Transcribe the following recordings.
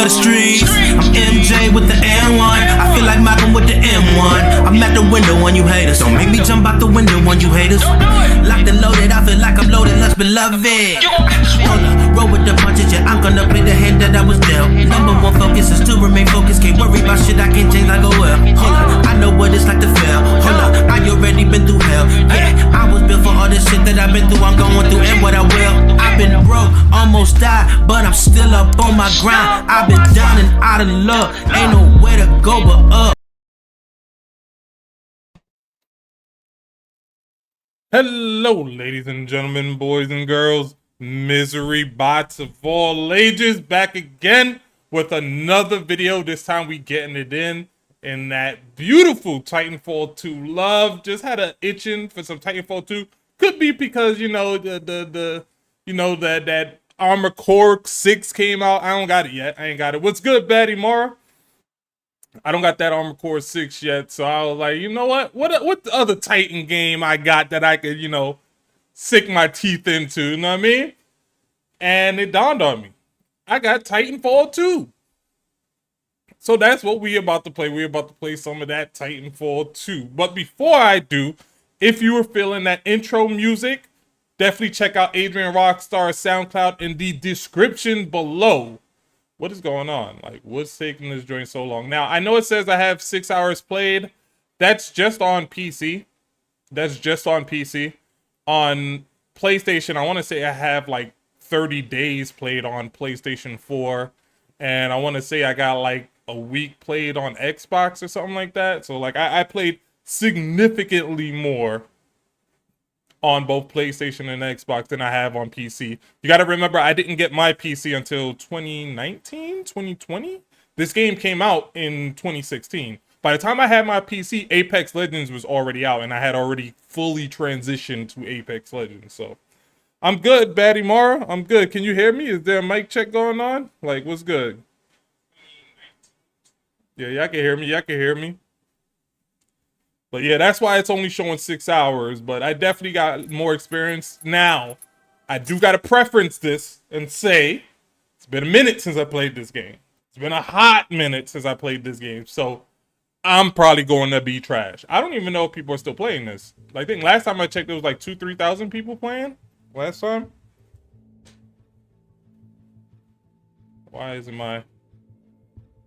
of the streets. I'm MJ with the N1. I feel like Malcolm with the M1. I'm at the window when you haters. Don't make me jump out the window when you haters. Locked and loaded, I feel like I'm loaded, let's beloved. Hold up, roll with the punches, yeah, I'm gonna play the hand that I was dealt. Number one focus is to remain focused. Can't worry about shit I can't change, I go well. Hold up, I know what it's like to fail. Hold up, I already been through hell. Yeah, I was built for all this shit that I've been through, I'm going through and what I will. I've been broke, almost died, but I'm still up on my grind. I've been down and out of luck, ain't nowhere to go but up. Hello, ladies and gentlemen, boys and girls, misery bots of all ages, back again with another video. This time we getting it in that beautiful Titanfall 2 love. Just had a itching for some Titanfall 2. Could be because that Armor Core 6 came out. I don't got it yet. I ain't got it. What's good, Batty Mara? I don't got that Armor Core 6 yet, so I was like, you know what? What the other Titan game I got that I could, sink my teeth into, you know what I mean? And it dawned on me. I got Titanfall 2. So that's what we about to play. We're about to play some of that Titanfall 2. But before I do, if you were feeling that intro music, definitely check out Adrian Rockstar's SoundCloud in the description below. What is going on? Like, what's taking this joint so long? Now, I know it says I have 6 hours played. That's just on PC. That's just on PC. On PlayStation, I want to say I have like 30 days played on PlayStation 4. And I want to say I got like a week played on Xbox or something like that. So like I played significantly more on both PlayStation and Xbox than I have on PC. You got to remember, I didn't get my PC until 2019, 2020. This game came out in 2016. By the time I had my PC, Apex Legends was already out, and I had already fully transitioned to Apex Legends. So I'm good, Batty Mara. I'm good. Can you hear me? Is there a mic check going on? Like, what's good? Yeah, y'all can hear me. Y'all can hear me. But yeah, that's why it's only showing 6 hours. But I definitely got more experience now. I do got to preference this and say it's been a minute since I played this game. It's been a hot minute since I played this game. So I'm probably going to be trash. I don't even know if people are still playing this. I think last time I checked, there was like 2,000-3,000 people playing last time. Why isn't my...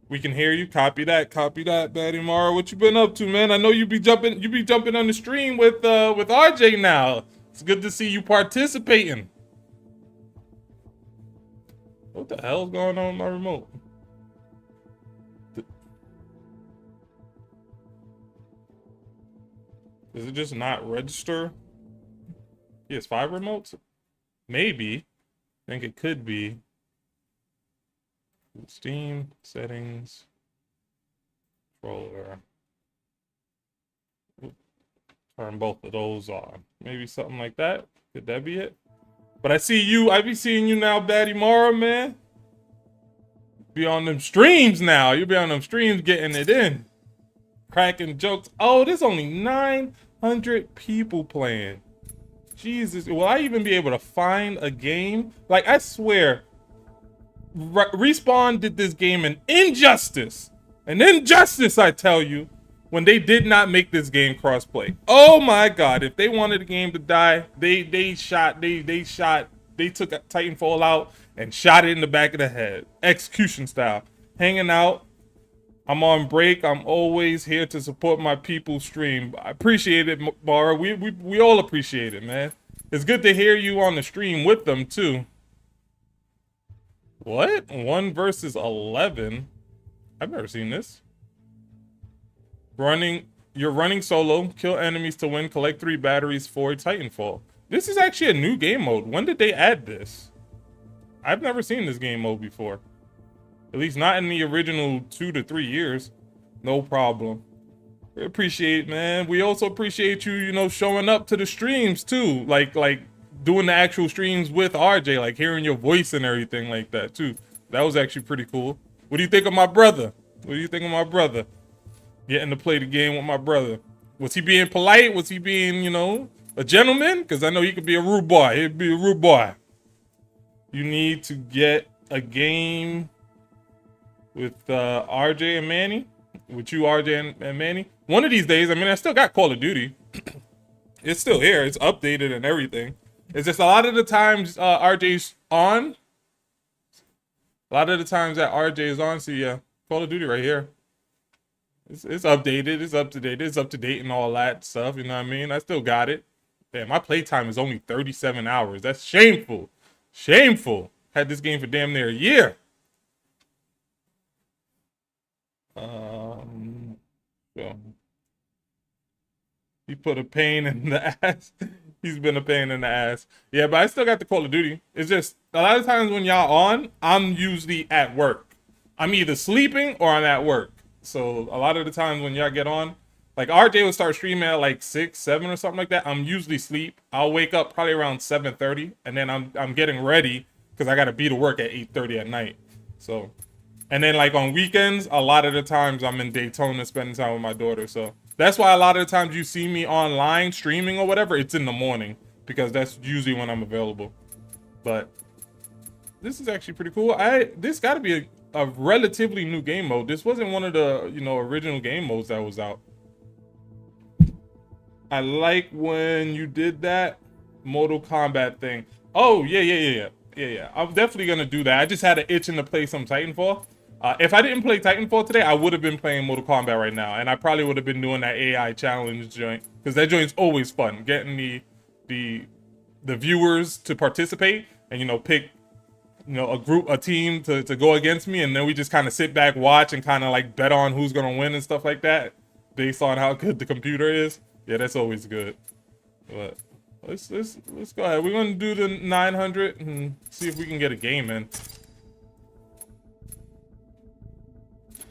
We can hear you. Copy that, Batty Mara. What you been up to, man? I know you be jumping on the stream with RJ now. It's good to see you participating. What the hell's going on with my remote? Does it just not register? PS5 remotes? Maybe. I think it could be. Steam settings, controller. Turn both of those on. Maybe something like that. Could that be it? But I see you. I be seeing you now, Batty Mara, man. Be on them streams now. You be on them streams getting it in, cracking jokes. Oh, there's only 900 people playing. Jesus, will I even be able to find a game? Like, I swear. Respawn did this game an injustice. An injustice, I tell you, when they did not make this game crossplay. Oh my god, if they wanted the game to die, they took Titanfall out and shot it in the back of the head. Execution style. Hanging out. I'm on break. I'm always here to support my people's stream. I appreciate it, Mara. We all appreciate it, man. It's good to hear you on the stream with them too. What? 1 versus 11? I've never seen this. You're running solo. Kill enemies to win. Collect 3 batteries for Titanfall. This is actually a new game mode. When did they add this? I've never seen this game mode before. At least not in the original 2 to 3 years. No problem. We appreciate, man. We also appreciate you, showing up to the streams too. Like doing the actual streams with RJ, like hearing your voice and everything like that too. That was actually pretty cool. What do you think of my brother? What do you think of my brother? Getting to play the game with my brother. Was he being polite? Was he being, a gentleman? Because I know he could be a rude boy. He'd be a rude boy. You need to get a game with RJ and Manny, with you, RJ and Manny. One of these days, I mean, I still got Call of Duty. It's still here. It's updated and everything. It's just a lot of the times RJ's on. A lot of the times that RJ is on, see, Call of Duty right here. It's updated. It's up to date. It's up to date and all that stuff. You know what I mean? I still got it. Damn, my playtime is only 37 hours. That's shameful. Shameful. Had this game for damn near a year. So he put a pain in the ass. He's been a pain in the ass. Yeah, but I still got the Call of Duty. It's just a lot of times when y'all on, I'm usually at work. I'm either sleeping or I'm at work. So a lot of the times when y'all get on, like RJ will start streaming at like 6, 7 or something like that. I'm usually asleep. I'll wake up probably around 7:30, and then I'm getting ready because I gotta be to work at 8:30 at night. So, and then like on weekends, a lot of the times I'm in Daytona spending time with my daughter. So that's why a lot of the times you see me online streaming or whatever, it's in the morning because that's usually when I'm available. But this is actually pretty cool. This got to be a relatively new game mode. This wasn't one of the original game modes that was out. I like when you did that Mortal Kombat thing. Oh yeah. I'm definitely gonna do that. I just had an itching to play some Titanfall. If I didn't play Titanfall today, I would have been playing Mortal Kombat right now, and I probably would have been doing that AI challenge joint because that joint's always fun. Getting the viewers to participate and pick a team to go against me, and then we just kind of sit back, watch, and kind of like bet on who's gonna win and stuff like that based on how good the computer is. Yeah, that's always good. But let's go ahead. We're gonna do the 900 and see if we can get a game in.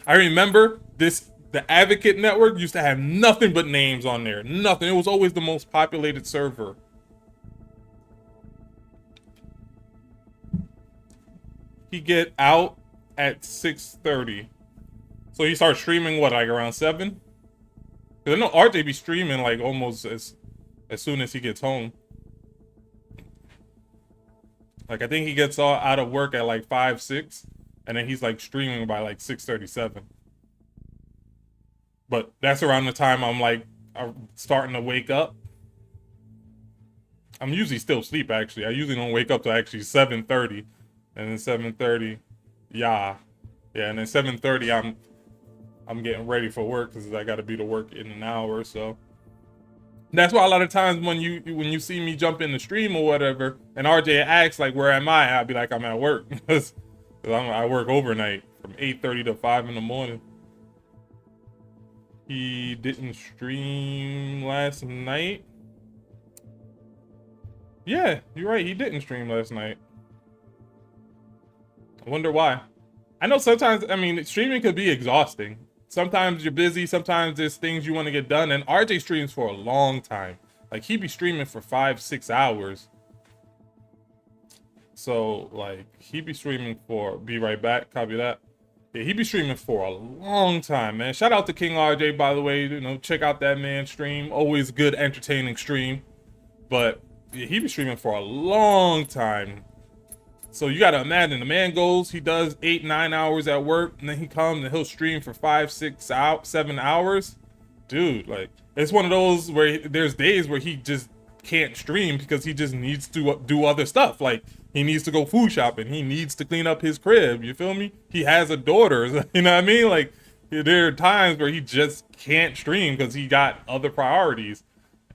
I remember the Advocate Network used to have nothing but names on there. Nothing. It was always the most populated server. He get out at 6:30. So he starts streaming what, like around 7? Because I know RJ be streaming like almost as soon as he gets home. Like I think he gets out of work at like 5, 6. And then he's like streaming by like 6:37. But that's around the time I'm starting to wake up. I'm usually still asleep actually. I usually don't wake up till actually 7:30. And then 7:30, yeah, and then 7:30 I'm getting ready for work because I gotta be to work in an hour or so. That's why a lot of times when you see me jump in the stream or whatever, and RJ asks like, where am I? I'll be like, I'm at work. Because I work overnight from 8:30 to 5 in the morning. He didn't stream last night. Yeah, you're right. He didn't stream last night. I wonder why. I know sometimes, I mean, streaming could be exhausting. Sometimes you're busy. Sometimes there's things you want to get done. And RJ streams for a long time. Like he be streaming for 5, 6 hours. So like he be streaming for, be right back, copy that. Yeah, he be streaming for a long time, man. Shout out to King RJ, by the way. Check out that man's stream. Always good, entertaining stream. But yeah, he be streaming for a long time. So you gotta imagine the man goes, he does 8, 9 hours at work, and then he comes and he'll stream for 5, 6, 7 hours. Dude, like it's one of those where there's days where he just can't stream because he just needs to do other stuff. Like he needs to go food shopping, he needs to clean up his crib. You feel me? He has a daughter. You know what I mean? Like there are times where he just can't stream because he got other priorities.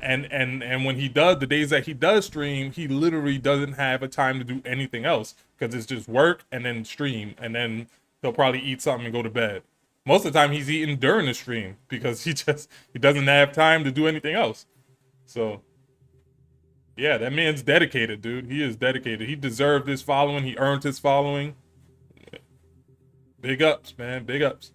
And when he does, the days that he does stream, he literally doesn't have a time to do anything else because it's just work and then stream, and then he'll probably eat something and go to bed. Most of the time he's eating during the stream because he doesn't have time to do anything else. So yeah, that man's dedicated, dude. He is dedicated. He deserved his following. He earned his following. Big ups, man. Big ups.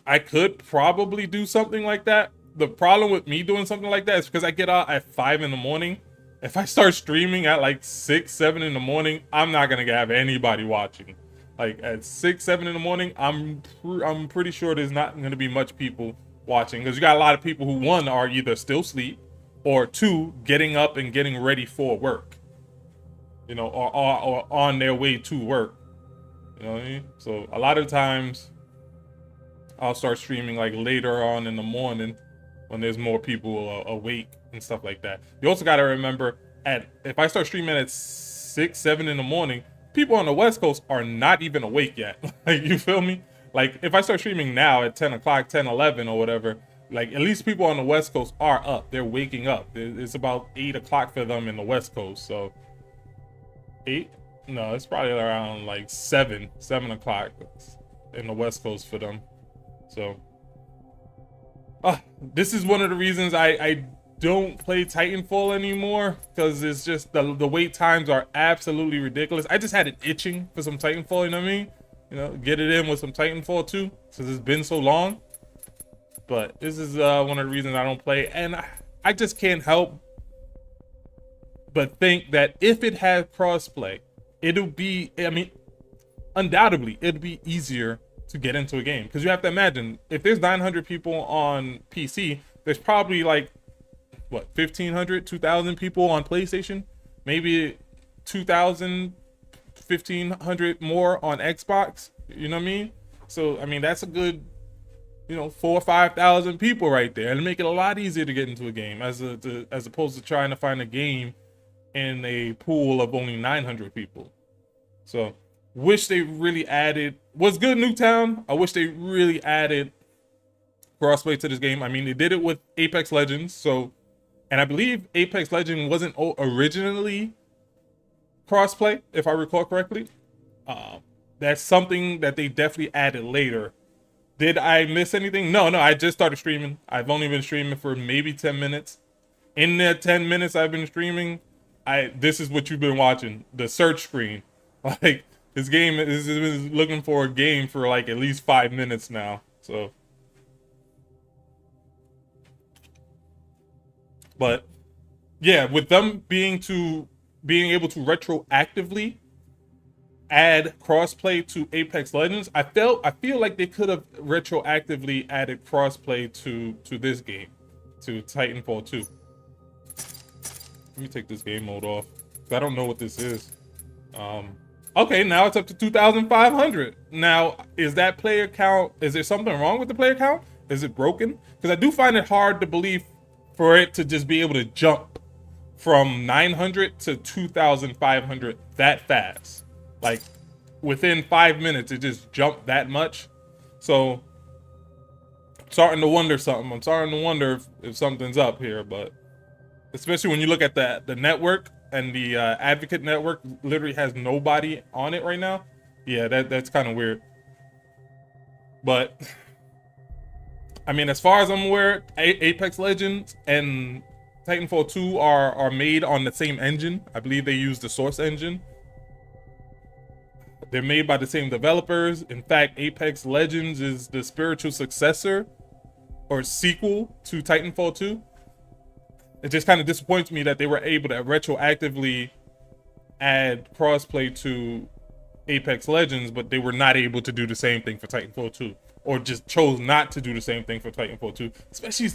I could probably do something like that. The problem with me doing something like that is because I get out at 5 in the morning. If I start streaming at like 6, 7 in the morning, I'm not gonna have anybody watching. Like at 6, 7 in the morning, I'm pretty sure there's not gonna be much people watching because you got a lot of people who, one, are either still asleep, or 2, getting up and getting ready for work. Or on their way to work. You know what I mean? So a lot of times I'll start streaming like later on in the morning when there's more people awake and stuff like that. You also got to remember, at if I start streaming at 6, 7 in the morning, people on the West Coast are not even awake yet. Like, you feel me? Like, if I start streaming now at 10 o'clock, 10, 11 or whatever, like, at least people on the West Coast are up. They're waking up. It's about 8 o'clock for them in the West Coast. So 8? No, it's probably around like 7 o'clock in the West Coast for them. So this is one of the reasons I don't play Titanfall anymore, because it's just the wait times are absolutely ridiculous. I just had it itching for some Titanfall, you know what I mean? You know, get it in with some Titanfall 2 since it's been so long. But this is one of the reasons I don't play, and I just can't help but think that if it had crossplay, it'll be, I mean, undoubtedly it'd be easier to get into a game, because you have to imagine, if there's 900 people on PC, there's probably like what, 1,500, 2,000 people on PlayStation, maybe 2,000, 1,500 more on Xbox. You know what I mean? So I mean, that's a good, you know, 4,000 or 5,000 people right there, and make it a lot easier to get into a game as opposed to trying to find a game in a pool of only 900 people. So wish they really added, what's good, Newtown? I wish they really added crossplay to this game. I mean, they did it with Apex Legends, so, and I believe Apex Legends wasn't originally crossplay, if I recall correctly. That's something that they definitely added later. Did I miss anything? No, I just started streaming. I've only been streaming for maybe 10 minutes. In that 10 minutes I've been streaming, this is what you've been watching, the search screen. Like, this game is looking for a game for like at least 5 minutes now. So, but yeah, with them being able to retroactively add crossplay to Apex Legends, I feel like they could have retroactively added crossplay to this game, to Titanfall 2. Let me take this game mode off, because I don't know what this is. Okay, now it's up to 2,500. Now, is that player count, is there something wrong with the player count? Is it broken? Because I do find it hard to believe for it to just be able to jump from 900 to 2,500 that fast. Like, within 5 minutes, it just jumped that much. So, I'm starting to wonder something. I'm starting to wonder if something's up here, but especially when you look at the network, and the advocate network literally has nobody on it right now. Yeah, that's kind of weird. But I mean, as far as I'm aware, Apex Legends and Titanfall 2 are made on the same engine. I believe they use the Source engine. They're made by the same developers. In fact, Apex Legends is the spiritual successor or sequel to Titanfall 2. It just kind of disappoints me that they were able to retroactively add crossplay to Apex Legends, but they were not able to do the same thing for Titanfall 2, or just chose not to do the same thing for Titanfall 2, especially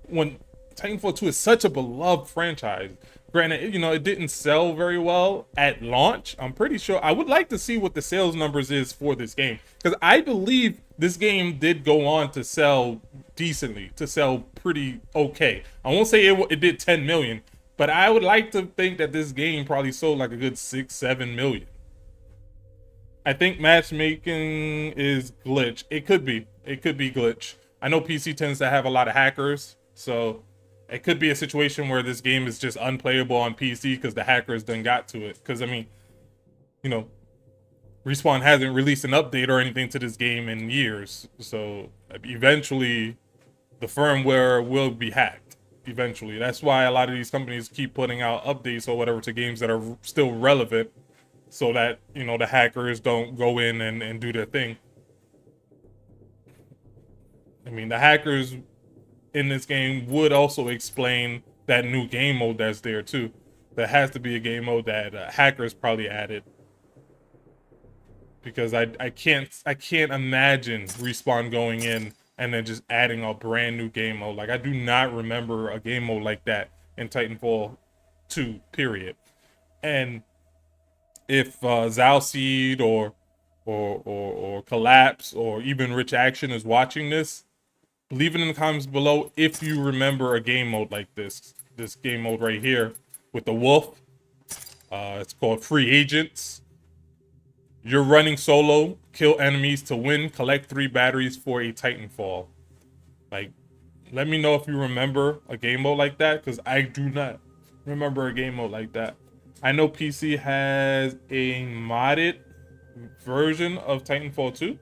when Titanfall 2 is such a beloved franchise. Granted, you know, it didn't sell very well at launch. I'm pretty sure, I would like to see what the sales numbers is for this game, because I believe this game did go on to sell decently, to sell pretty okay. I won't say it did 10 million, but I would like to think that this game probably sold like a good 6-7 million. I think matchmaking is glitch. It could be glitch. I know PC tends to have a lot of hackers, so it could be a situation where this game is just unplayable on PC because the hackers done got to it. Because I mean, you know, Respawn hasn't released an update or anything to this game in years, so eventually the firmware will be hacked. Eventually, that's why a lot of these companies keep putting out updates or whatever to games that are still relevant, so that, you know, the hackers don't go in and do their thing. I mean, the hackers in this game would also explain that new game mode that's there too. There has to be a game mode that hackers probably added, because I can't imagine Respawn going in and then just adding a brand new game mode. Like, I do not remember a game mode like that in Titanfall 2, period. And if Zalseed or or Collapse or even Rich Action is watching this, leave it in the comments below if you remember a game mode like this. This game mode right here with the wolf. It's called Free Agents. You're running solo, kill enemies to win, collect 3 batteries for a Titanfall. Like, let me know if you remember a game mode like that, because I do not remember a game mode like that. I know PC has a modded version of Titanfall 2.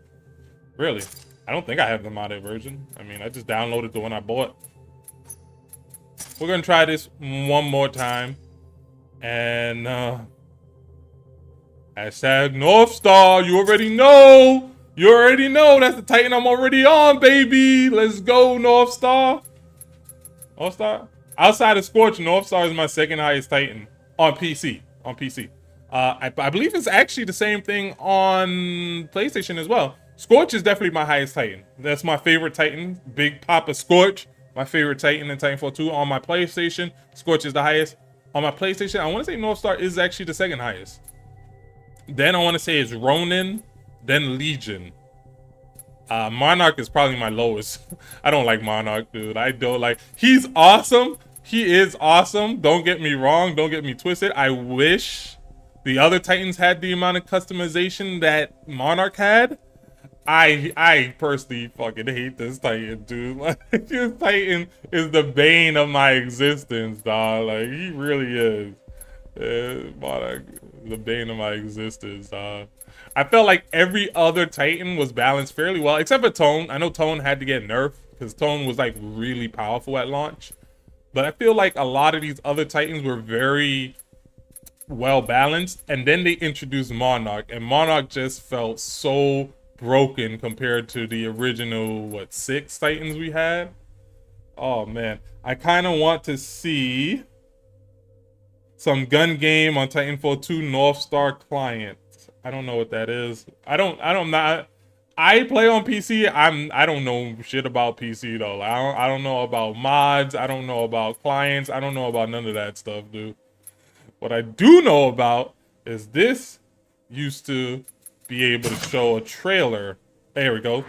Really? I don't think I have the modded version. I mean, I just downloaded the one I bought. We're gonna try this one more time. And hashtag North Star. You already know. You already know. That's the Titan I'm already on, baby. Let's go, North Star. North Star? Outside of Scorch, North Star is my second highest Titan on PC. On PC. I believe it's actually the same thing on PlayStation as well. Scorch is definitely my highest Titan. That's my favorite Titan. Big Papa Scorch. My favorite Titan in Titanfall 2. On my PlayStation, Scorch is the highest. On my PlayStation, I want to say North Star is actually the second highest. Then I want to say it's Ronin, then Legion. Monarch is probably my lowest. I don't like Monarch, dude. I don't like... He's awesome. He is awesome. Don't get me wrong. Don't get me twisted. I wish the other Titans had the amount of customization that Monarch had. I personally fucking hate this Titan, dude. Like, this Titan is the bane of my existence, dog. Like, he really is. Monarch, the bane of my existence, dog. I felt like every other Titan was balanced fairly well, except for Tone. I know Tone had to get nerfed because Tone was like really powerful at launch. But I feel like a lot of these other Titans were very well balanced. And then they introduced Monarch, and Monarch just felt so broken compared to the original, what, 6 Titans we had. Oh man, I kind of want to see some gun game on Titanfall 2 North Star client. I don't know what that is. I play on PC. I don't know shit about PC though. I don't know about mods. I don't know about clients. I don't know about none of that stuff, dude. What I do know about is this used to be able to show a trailer. There we go.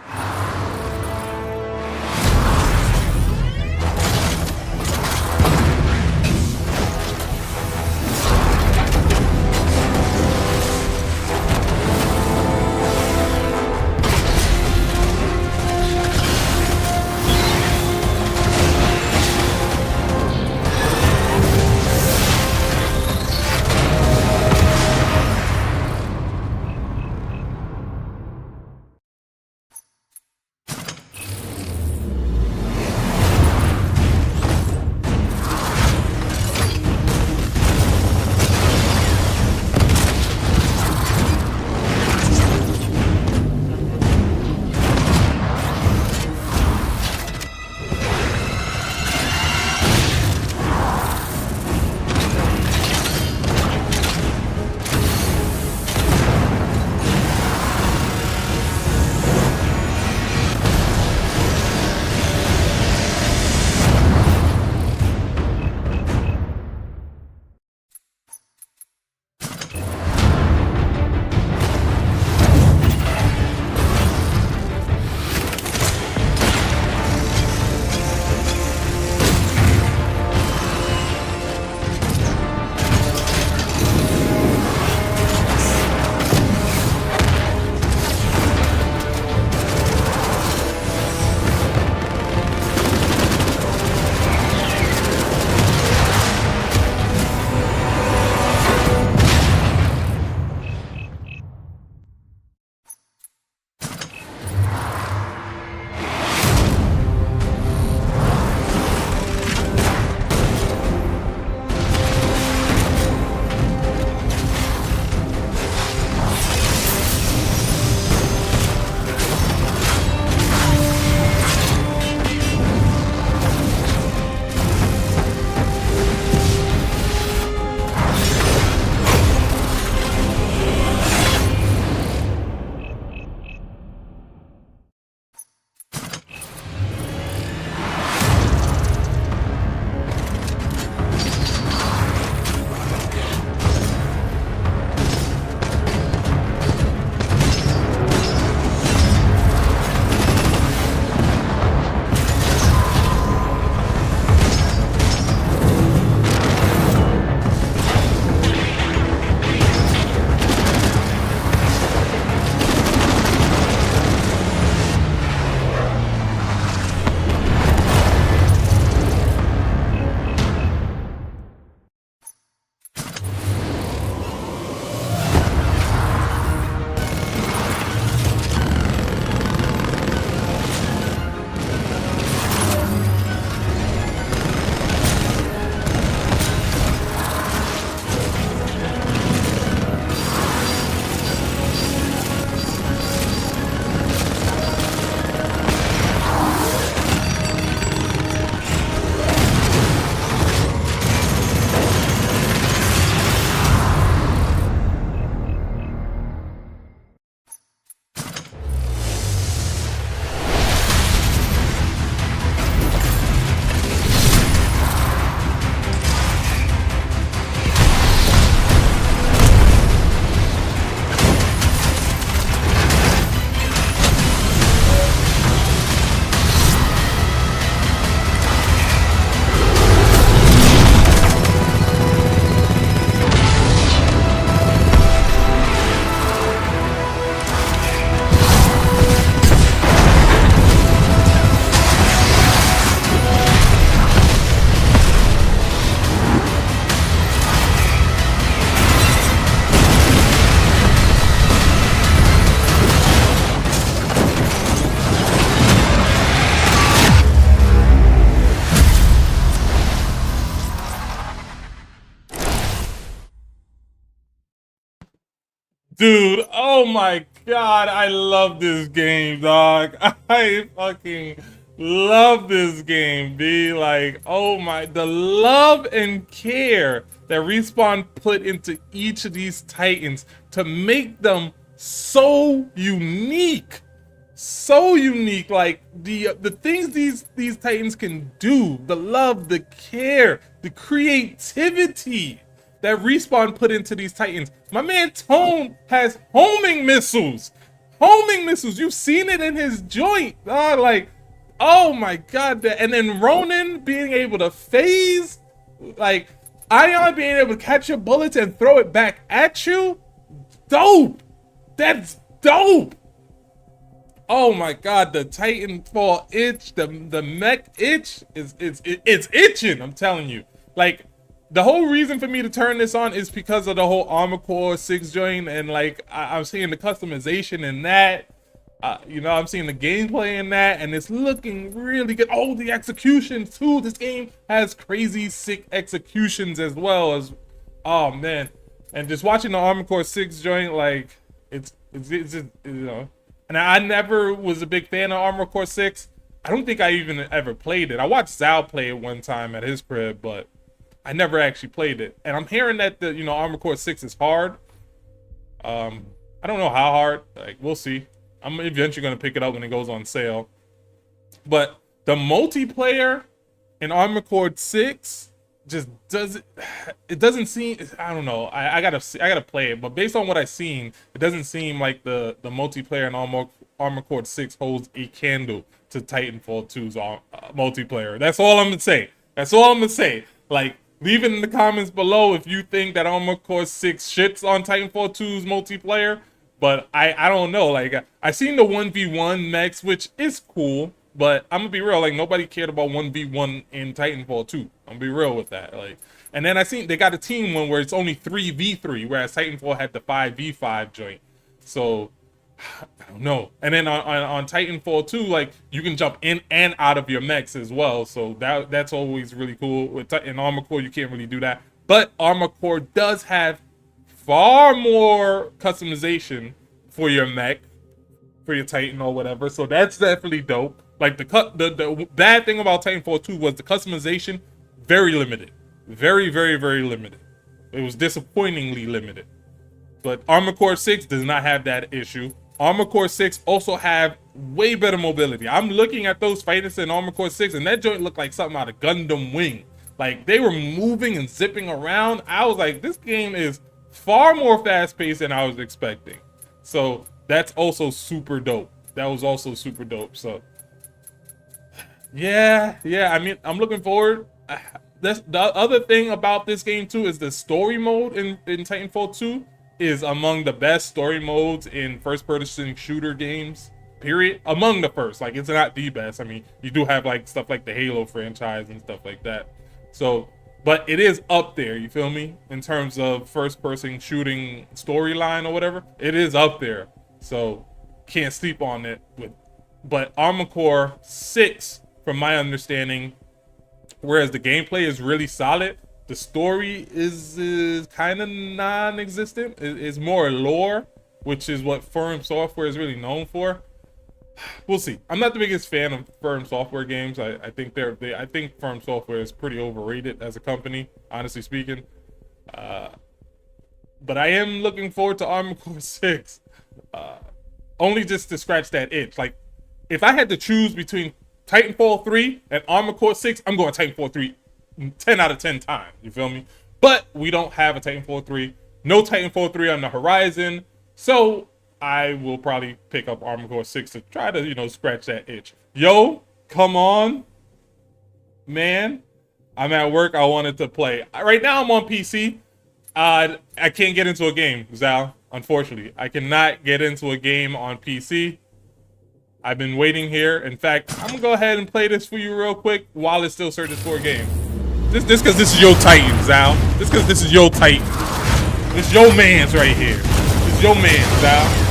Dude, oh my god, I love this game, dog. I fucking love this game, B. Like, oh my, the love and care that Respawn put into each of these Titans to make them so unique. So unique. Like, the things these Titans can do, the love, the care, the creativity that Respawn put into these Titans. My man Tone has homing missiles. Homing missiles. You've seen it in his joint. Like, oh my god. And then Ronin being able to phase. Like, Ion being able to catch your bullets and throw it back at you. Dope. That's dope. Oh my god, the Titanfall itch, the mech itch it's itching, I'm telling you. Like, the whole reason for me to turn this on is because of the whole Armored Core 6 joint, and like I'm seeing the customization in that. You know, I'm seeing the gameplay in that, and it's looking really good. Oh, the executions too. This game has crazy sick executions as well as, oh man. And just watching the Armored Core 6 joint, like it's just, you know. And I never was a big fan of Armored Core 6. I don't think I even ever played it. I watched Zal play it one time at his crib, but I never actually played it. And I'm hearing that the, you know, Armored Core 6 is hard. I don't know how hard. Like, we'll see. I'm eventually gonna pick it up when it goes on sale. But the multiplayer in Armored Core 6 just doesn't seem, I don't know. I gotta play it, but based on what I've seen, it doesn't seem like the multiplayer in Armored Core 6 holds a candle to Titanfall 2's multiplayer. That's all I'm gonna say. That's all I'm gonna say. Like, leave it in the comments below if you think that Armored Core 6 shits on Titanfall 2's multiplayer. But I don't know. Like, I seen the 1v1 mechs, which is cool. But I'm gonna be real, like, nobody cared about 1v1 in Titanfall 2. I'm gonna be real with that. Like, and then I seen they got a team one where it's only 3v3, whereas Titanfall had the 5v5 joint. So I don't know. And then on Titanfall 2, like, you can jump in and out of your mechs as well. So that's always really cool. In Armored Core, you can't really do that. But Armored Core does have far more customization for your mech, for your Titan or whatever. So that's definitely dope. Like, the bad thing about Titanfall 2 was the customization, very limited. Very, very, very limited. It was disappointingly limited. But Armored Core 6 does not have that issue. Armored Core 6 also have way better mobility. I'm looking at those fighters in Armored Core 6, and that joint looked like something out of Gundam Wing. Like, they were moving and zipping around. I was like, this game is far more fast-paced than I was expecting. So that's also super dope. That was also super dope. So yeah, I mean, I'm looking forward. That's the other thing about this game too, is the story mode in Titanfall 2 is among the best story modes in first-person shooter games, period. Among the first. Like, it's not the best. I mean, you do have like stuff like the Halo franchise and stuff like that. So, but it is up there, you feel me? In terms of first-person shooting storyline or whatever, it is up there. So, can't sleep on it. But Armored Core 6, from my understanding, whereas the gameplay is really solid, the story is kind of non-existent. It's more lore, which is what Firm Software is really known for. We'll see. I'm not the biggest fan of Firm Software games. I think I think Firm Software is pretty overrated as a company, honestly speaking. But I am looking forward to Armored Core 6, only just to scratch that itch. Like, if I had to choose between Titanfall 3 and Armored Core 6, I'm going Titanfall 3 10 out of 10 times, you feel me? But we don't have a Titanfall 3. No Titanfall 3 on the horizon. So I will probably pick up Armored Core 6 to try to, you know, scratch that itch. Yo, come on. Man, I'm at work. I wanted to play. Right now I'm on PC. I can't get into a game, Zal, unfortunately. I cannot get into a game on PC. I've been waiting here. In fact, I'm gonna go ahead and play this for you real quick while it still searches for a game. This because this is your Titan, Zal. This because this is your Titan. This is your man's right here. This is your man, Zal.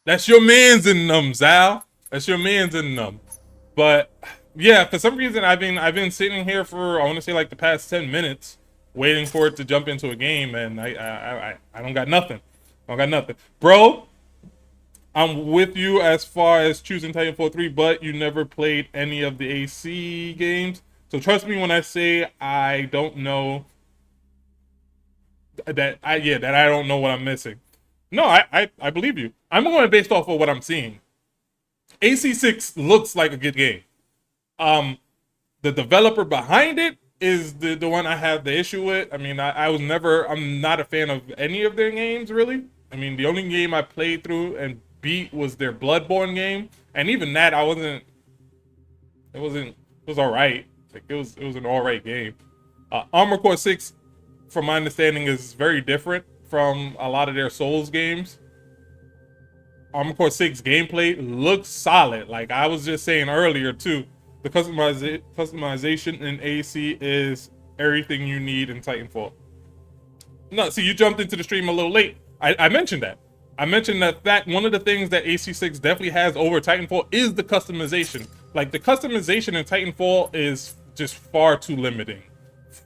That's your man's in them, Zal. That's your man's in them. But yeah, for some reason I've been sitting here for I want to say like the past 10 minutes waiting for it to jump into a game, and I don't got nothing. I don't got nothing, bro. I'm with you as far as choosing Titanfall 3, but you never played any of the AC games. So trust me when I say I don't know that I don't know what I'm missing. No, I believe you. I'm going based off of what I'm seeing. AC6 looks like a good game. The developer behind it is the one I have the issue with. I mean, I'm not a fan of any of their games really. I mean, the only game I played through and beat was their Bloodborne game, and even that it was all right. Like it was an all right game. Armor Core 6, from my understanding, is very different from a lot of their Souls games. Armor Core 6 gameplay looks solid. Like I was just saying earlier too, the customization in AC is everything you need in Titanfall. No, see, you jumped into the stream a little late. I mentioned that. I mentioned that one of the things that AC6 definitely has over Titanfall is the customization. Like the customization in Titanfall is just far too limiting.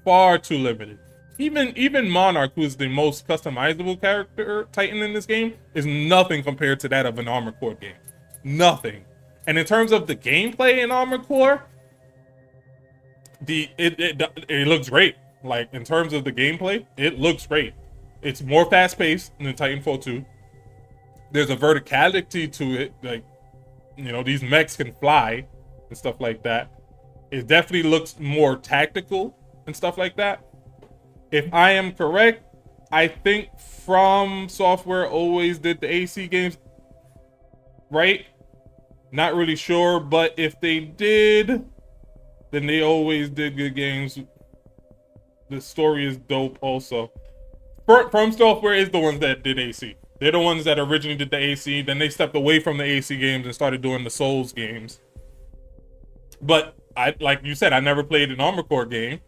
Far too limited. Even Monarch, who is the most customizable character Titan in this game, is nothing compared to that of an Armored Core game. Nothing. And in terms of the gameplay in Armored Core, it looks great. Like in terms of the gameplay, it looks great. It's more fast-paced than Titanfall 2. There's a verticality to it, like, you know, these mechs can fly and stuff like that. It definitely looks more tactical and stuff like that. If I am correct, I think From Software always did the AC games, right? Not really sure, but if they did, then they always did good games. The story is dope also. From Software is the ones that did AC. They're the ones that originally did the AC, then they stepped away from the AC games and started doing the Souls games. But like you said, I never played an Armored Core game.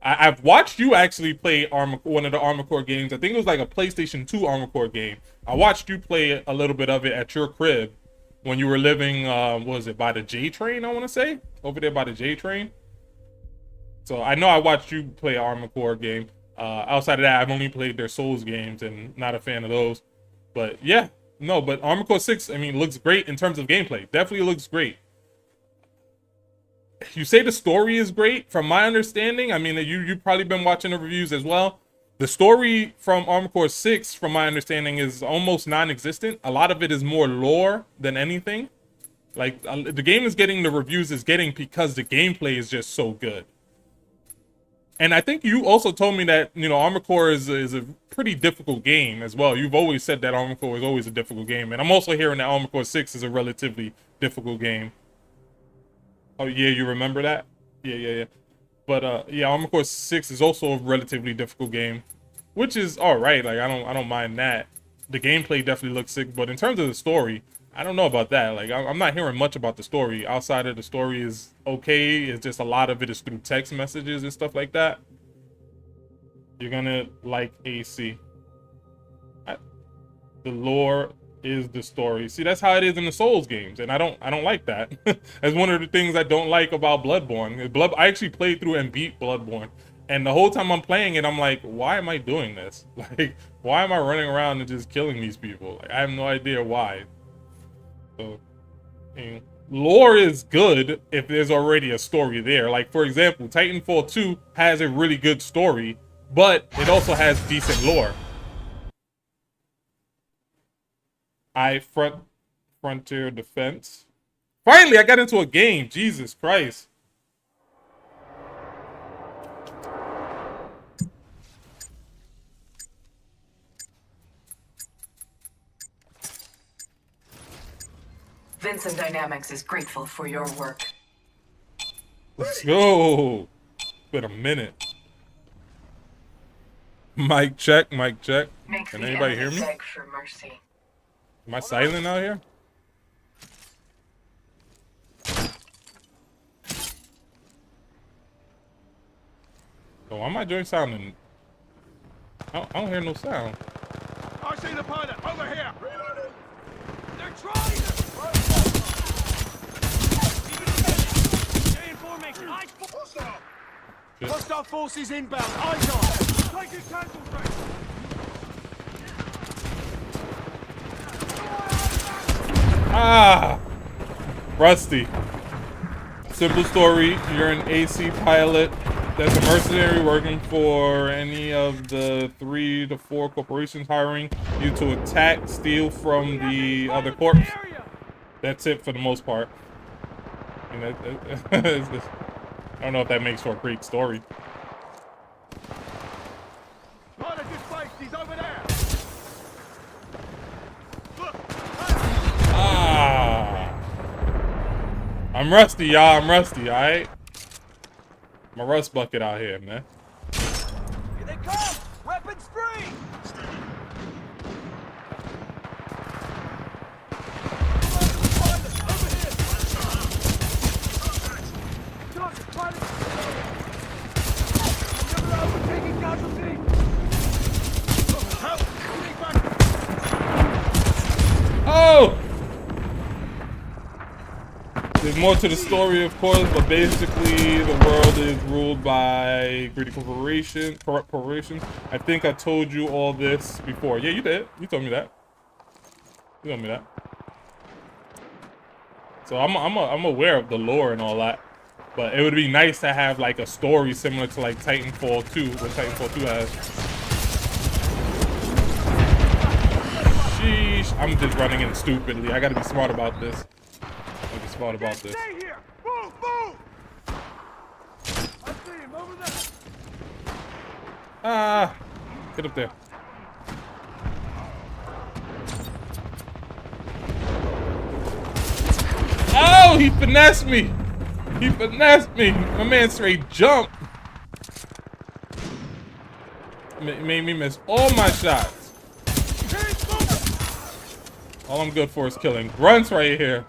I've watched you actually play one of the Armored Core games. I think it was like a PlayStation 2 Armored Core game. I watched you play a little bit of it at your crib when you were living, what was it, by the J train, I want to say? Over there by the J train. So I know I watched you play an Armored Core game. Outside of that, I've only played their Souls games and not a fan of those. But yeah, no, but Armored Core 6, I mean, looks great in terms of gameplay. Definitely looks great. You say the story is great. From my understanding, I mean, you've probably been watching the reviews as well. The story from Armored Core 6, from my understanding, is almost non-existent. A lot of it is more lore than anything. Like, the game is getting the reviews it's getting because the gameplay is just so good. And I think you also told me that, you know, Armored Core is a pretty difficult game as well. You've always said that Armored Core is always a difficult game. And I'm also hearing that Armored Core 6 is a relatively difficult game. Oh yeah, you remember that? Yeah. But yeah, Armored Core 6 is also a relatively difficult game, which is all right. Like I don't mind that. The gameplay definitely looks sick, but in terms of the story, I don't know about that. Like I'm not hearing much about the story. Outside of the story is okay. It's just a lot of it is through text messages and stuff like that. You're gonna like AC. The lore is the story. See, that's how it is in the Souls games, and I don't like that. That's one of the things I don't like about Bloodborne. I actually played through and beat Bloodborne, and the whole time I'm playing it, I'm like, why am I doing this? Like, why am I running around and just killing these people? Like, I have no idea why. So, lore is good if there's already a story there. Like, for example, Titanfall 2 has a really good story, but it also has decent lore. Frontier Defense. Finally, I got into a game. Jesus Christ. Vincent Dynamics is grateful for your work. Let's go. It's been a minute. Mic check. Can anybody hear me? Beg for mercy. Am I silent out here? Oh, why am I doing sounding? I don't hear no sound. I see the pilot over here. Reloading. Next Hostile forces inbound. Eyes on. Take your concentrate. Ah, Rusty. Simple story. You're an AC pilot that's a mercenary working for any of the 3 to 4 corporations hiring you to attack, steal from the other corps. That's it for the most part. I mean, I don't know if that makes for a great story. Pilot displaced. He's over there. Ah, I'm rusty, y'all. I'm rusty, alright? I'm a rust bucket out here, man. Here they come. Weapons free. Oh! There's more to the story, of course, but basically the world is ruled by greedy corporations, corrupt corporations. I think I told you all this before. Yeah, you did. You told me that. You told me that. So I'm aware of the lore and all that. But it would be nice to have like a story similar to like Titanfall 2, what Titanfall 2 has. Sheesh, I'm just running in stupidly. I gotta be smart about this. I gotta be smart about this. Stay here. Move, move. I see him over there. Ah, get up there. Oh, he finessed me. He finessed me. My man straight jumped. Made me miss all my shots. All I'm good for is killing grunts right here.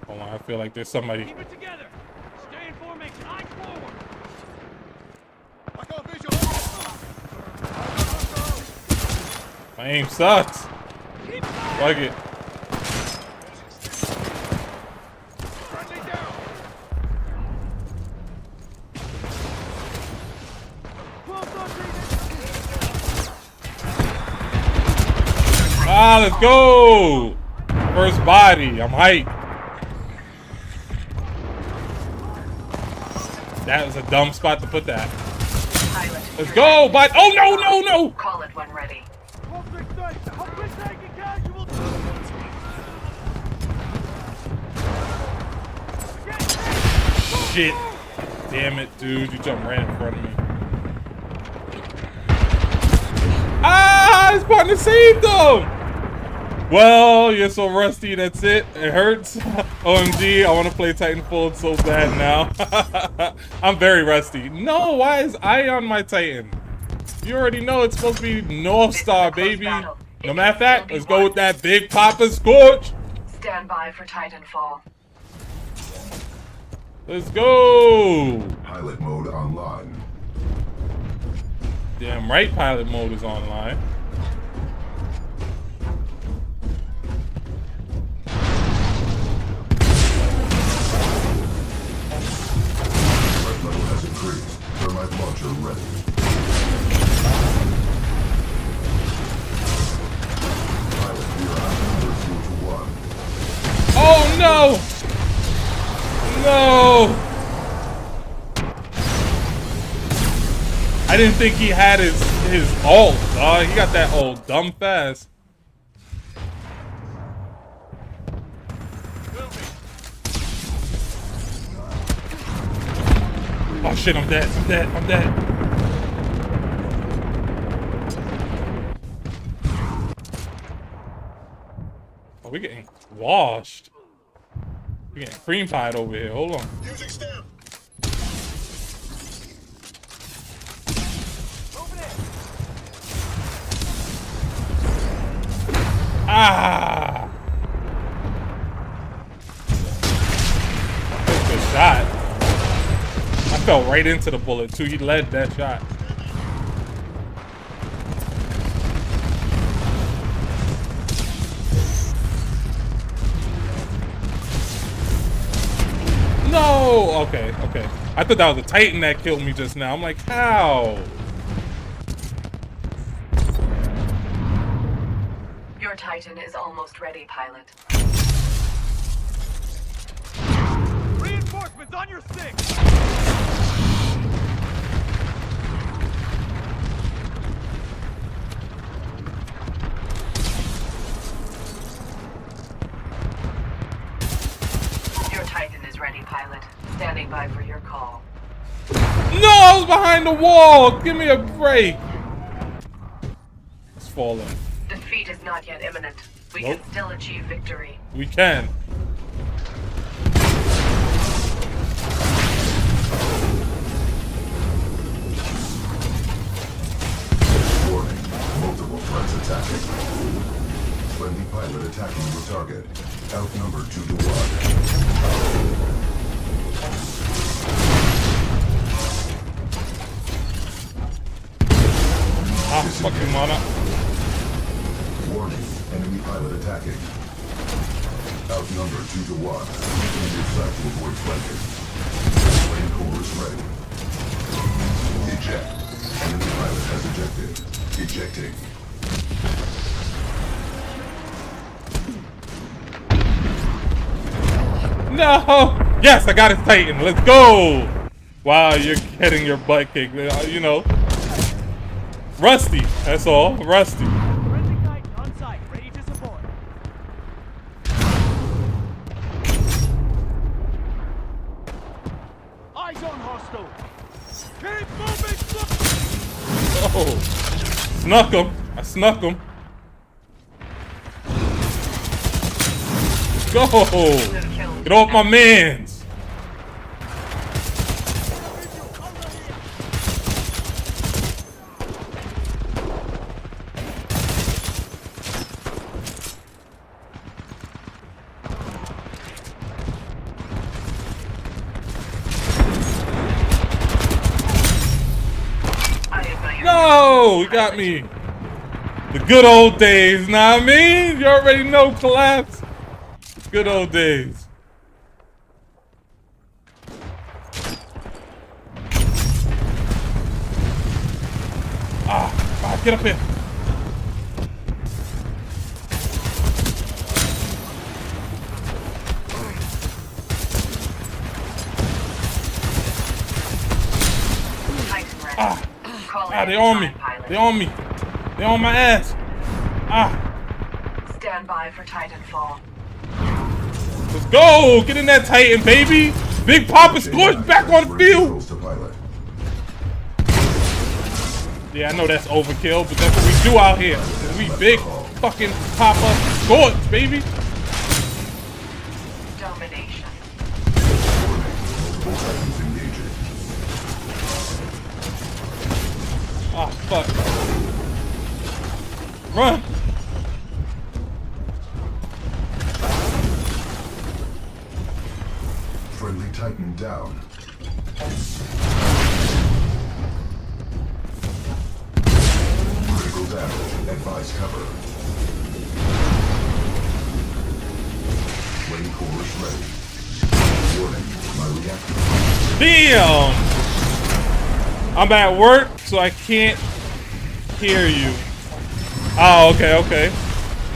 Hold on, I feel like there's somebody. Keep it together. Stay in formation. Eyes forward. My aim sucks. Fuck it. Ah, let's go! First body, I'm hyped. That was a dumb spot to put that. Let's go, but oh no, no, no! Call it when ready. Shit. Damn it, dude. You jumped right in front of me. Ah! His partner saved him! Well, you're so rusty. That's it. It hurts. OMG, I want to play Titanfall so bad now. I'm very rusty. No, why is I on my Titan? You already know it's supposed to be North Star, baby. No matter of fact, let's go with that Big Papa Scorch. Stand by for Titanfall. Let's go! Pilot mode online. Damn right pilot mode is online. Threat level has increased. Thermite launcher ready. Pilot, we are outnumbered 4 to 1. Oh no! No! I didn't think he had his ult, dog. He got that ult dumb fast. Oh shit, I'm dead. I'm dead. I'm dead. Oh, we're getting washed. We're getting cream pied over here. Hold on. Using stem. Ah! Good shot. I fell right into the bullet too. He led that shot. Oh, okay, okay. I thought that was a Titan that killed me just now. I'm like, how? Your Titan is almost ready, pilot. Reinforcements on your six! Your Titan is ready, pilot. Standing by for your call. No, I was behind the wall. Give me a break. It's falling. Defeat is not yet imminent. We Nope. can still achieve victory. We can. Warning. Multiple threats attacking. Friendly pilot attacking your target. Outnumbered 2 to 1. Ah, fucking mana. Warning. Enemy pilot attacking. Outnumbered 2 to 1. Use your sight to avoid flanking. Flame cores ready. Eject. Enemy pilot has ejected. Ejecting. No! Yes, I got his Titan. Let's go! Wow, you're getting your butt kicked. You know. Rusty. That's all. Rusty. Friendly Titan on site, ready to support. Eyes on hostile! Keep moving! Oh. Snuck him. I snuck him. Go! Get off my mans! No! You got me. The good old days, know what I mean? You already know, collapse. Good old days. Ah, get up here. Titan ready. Ah, they on me. They on me. They on my ass. Ah, Stand by for Titanfall. let's go. Get in that Titan, baby. Big Papa Scorch back on the field. Controls to pilot. Yeah, I know that's overkill, but that's what we do out here. We big fucking Papa Scorch, baby. Domination. Multiple Titans engaging. Ah, fuck. Run. Friendly Titan down. Critical damage. Advise cover. Flame cores ready. Warning. My reactor. Damn. I'm at work, so I can't hear you. Oh, okay, okay.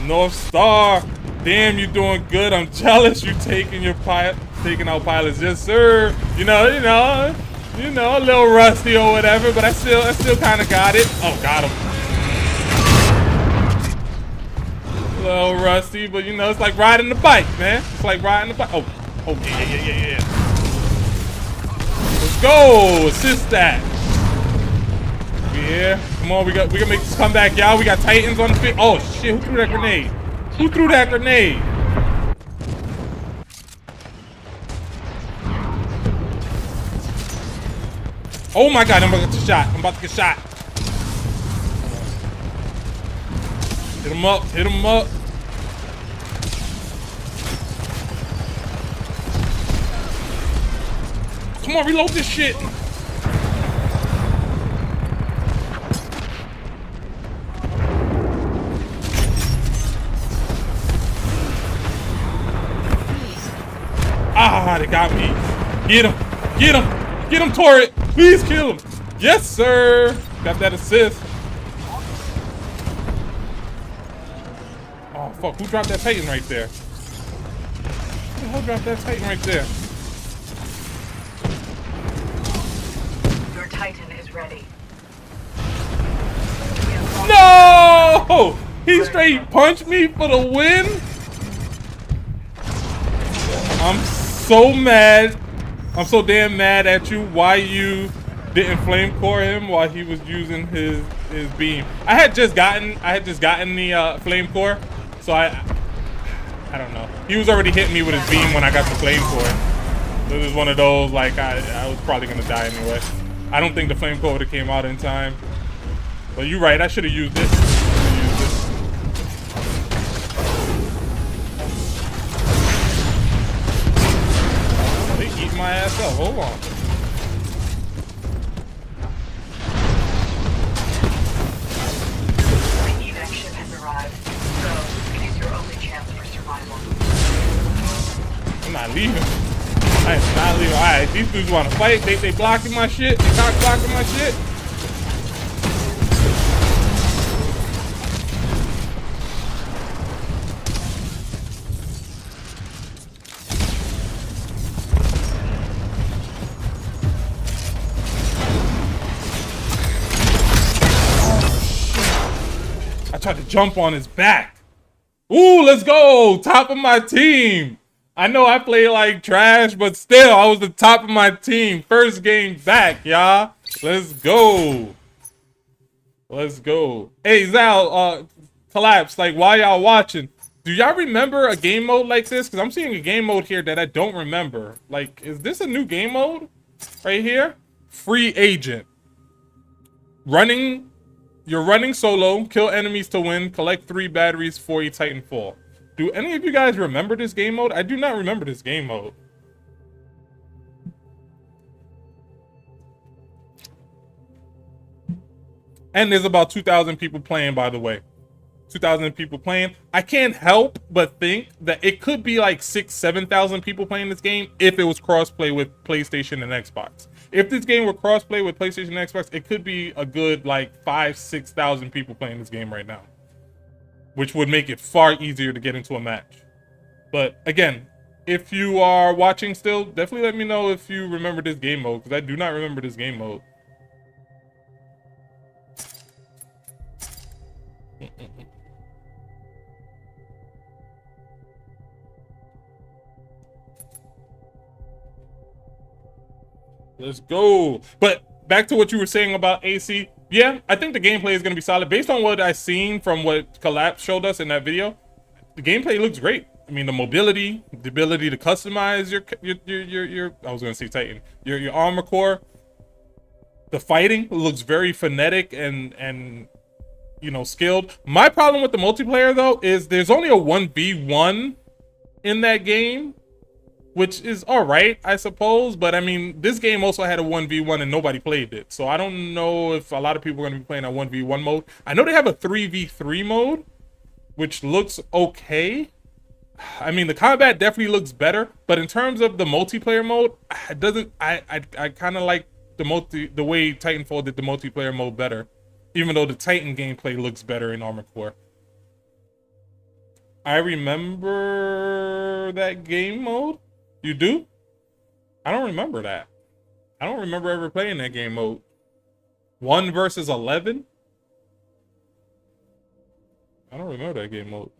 North Star. Damn, you doing good. I'm jealous you taking out pilots. Yes, sir. You know, a little rusty or whatever, but I still kind of got it. Oh, got him. A little rusty, but you know, it's like riding the bike, man. It's like riding the bike. Oh, yeah. Let's go. Assist that. We here. Come on, we can make this comeback, y'all. We got Titans on the field. Oh shit, who threw that grenade? Who threw that grenade? Oh my god, I'm about to get shot. I'm about to get shot. Hit him up, hit him up. Come on, reload this shit. Ah, they got me. Get him. Get him! Get him, turret! Please kill him! Yes, sir! Got that assist. Oh, fuck. Who dropped that Titan right there? Who the hell dropped that Titan right there? Your Titan is ready. No! He straight punched me for the win? I'm so mad. I'm so damn mad at you. Why you didn't flame core him while he was using his beam? I had just gotten the flame core, so I don't know. He was already hitting me with his beam when I got the flame core. This is one of those, like, I was probably gonna die anyway. I don't think the flame core would have came out in time. But you're right, I should have used this. They eat my ass up. Hold on. The evac ship has arrived, so it is your only chance for survival. I'm not leaving. I am not leaving. Alright, these dudes want to fight. They blocking my shit. They cock blocking my shit. I tried to jump on his back. Ooh, let's go. Top of my team. I know I play like trash, but still, I was the top of my team. First game back, y'all. Let's go. Let's go. Hey, Zal, Collapse, like, while y'all watching, do y'all remember a game mode like this? Because I'm seeing a game mode here that I don't remember. Like, is this a new game mode? Right here? Free agent. You're running solo, kill enemies to win, collect 3 batteries for a Titanfall. Do any of you guys remember this game mode? I do not remember this game mode. And there's about 2,000 people playing, by the way. 2,000 people playing. I can't help but think that it could be like 6,000, 7,000 people playing this game if it was crossplay with PlayStation and Xbox. If this game were crossplay with PlayStation and Xbox, it could be a good like 5,000, 6,000 people playing this game right now, which would make it far easier to get into a match. But again, if you are watching still, definitely let me know if you remember this game mode, because I do not remember this game mode. Let's go. But back to what you were saying about AC. Yeah, I think the gameplay is going to be solid. Based on what I've seen from what Collapse showed us in that video, the gameplay looks great. I mean, the mobility, the ability to customize your I was going to say Titan, your armor core. The fighting looks very frenetic and you know, skilled. My problem with the multiplayer though is there's only a 1v1 in that game, which is all right, I suppose. But I mean, this game also had a 1v1 and nobody played it. So I don't know if a lot of people are going to be playing a 1v1 mode. I know they have a 3v3 mode, which looks okay. I mean, the combat definitely looks better. But in terms of the multiplayer mode, it doesn't. I kind of like the way Titanfall did the multiplayer mode better. Even though the Titan gameplay looks better in Armored Core. I remember that game mode. You do? I don't remember that. I don't remember ever playing that game mode. 1 versus 11? I don't remember that game mode.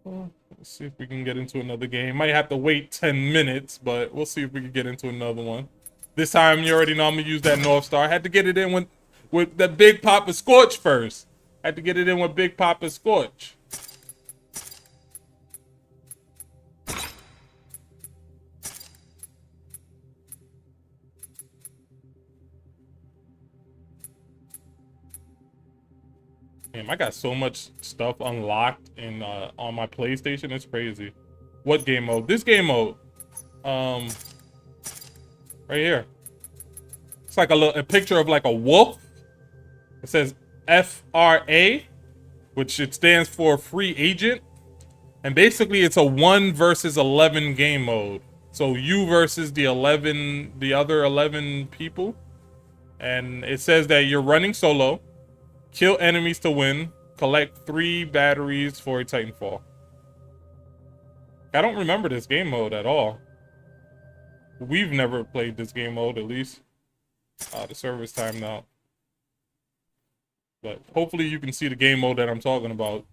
Well, let's see if we can get into another game. Might have to wait 10 minutes, but we'll see if we can get into another one. This time, you already know I'm gonna use that North Star. I had to get it in with the Big Papa Scorch first. I had to get it in with Big Papa Scorch. Damn, I got so much stuff unlocked in on my PlayStation. It's crazy. What game mode? This game mode. Right here. It's like a picture of like a wolf. It says FRA, which it stands for Free Agent. And basically it's a 1 versus 11 game mode. So you versus the other 11 people. And it says that you're running solo, kill enemies to win, collect 3 batteries for a Titanfall. I don't remember this game mode at all. We've never played this game mode, at least. The server's timed out. But hopefully you can see the game mode that I'm talking about.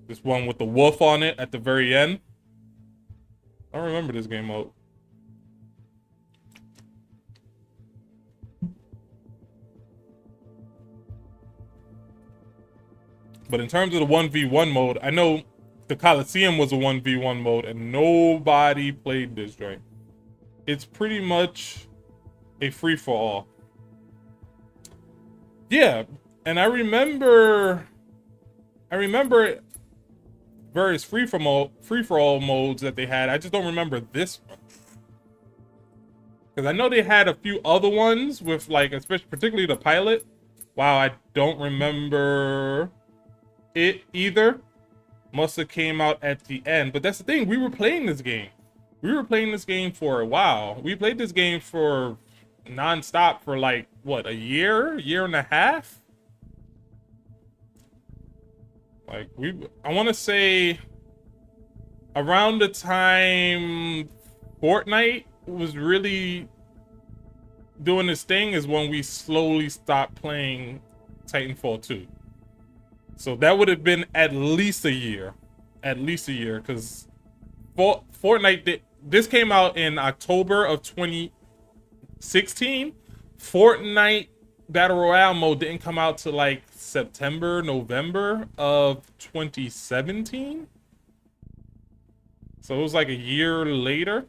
This one with the wolf on it at the very end. I don't remember this game mode. But in terms of the 1v1 mode, I know the Coliseum was a 1v1 mode and nobody played this joint. It's pretty much a free-for-all. Yeah, and I remember various free-for-all modes that they had. I just don't remember this one. Because I know they had a few other ones with, like, especially particularly the pilot. Wow, I don't remember it either. Must have came out at the end. But that's the thing, we were playing this game. We were playing this game for a while. We played this game for non-stop for like, what, a year and a half? Like, I want to say around the time Fortnite was really doing this thing is when we slowly stopped playing Titanfall 2. So that would have been at least a year. At least a year, because Fortnite this came out in October of 2016. Fortnite Battle Royale mode didn't come out to like September, November of 2017. So it was like a year later.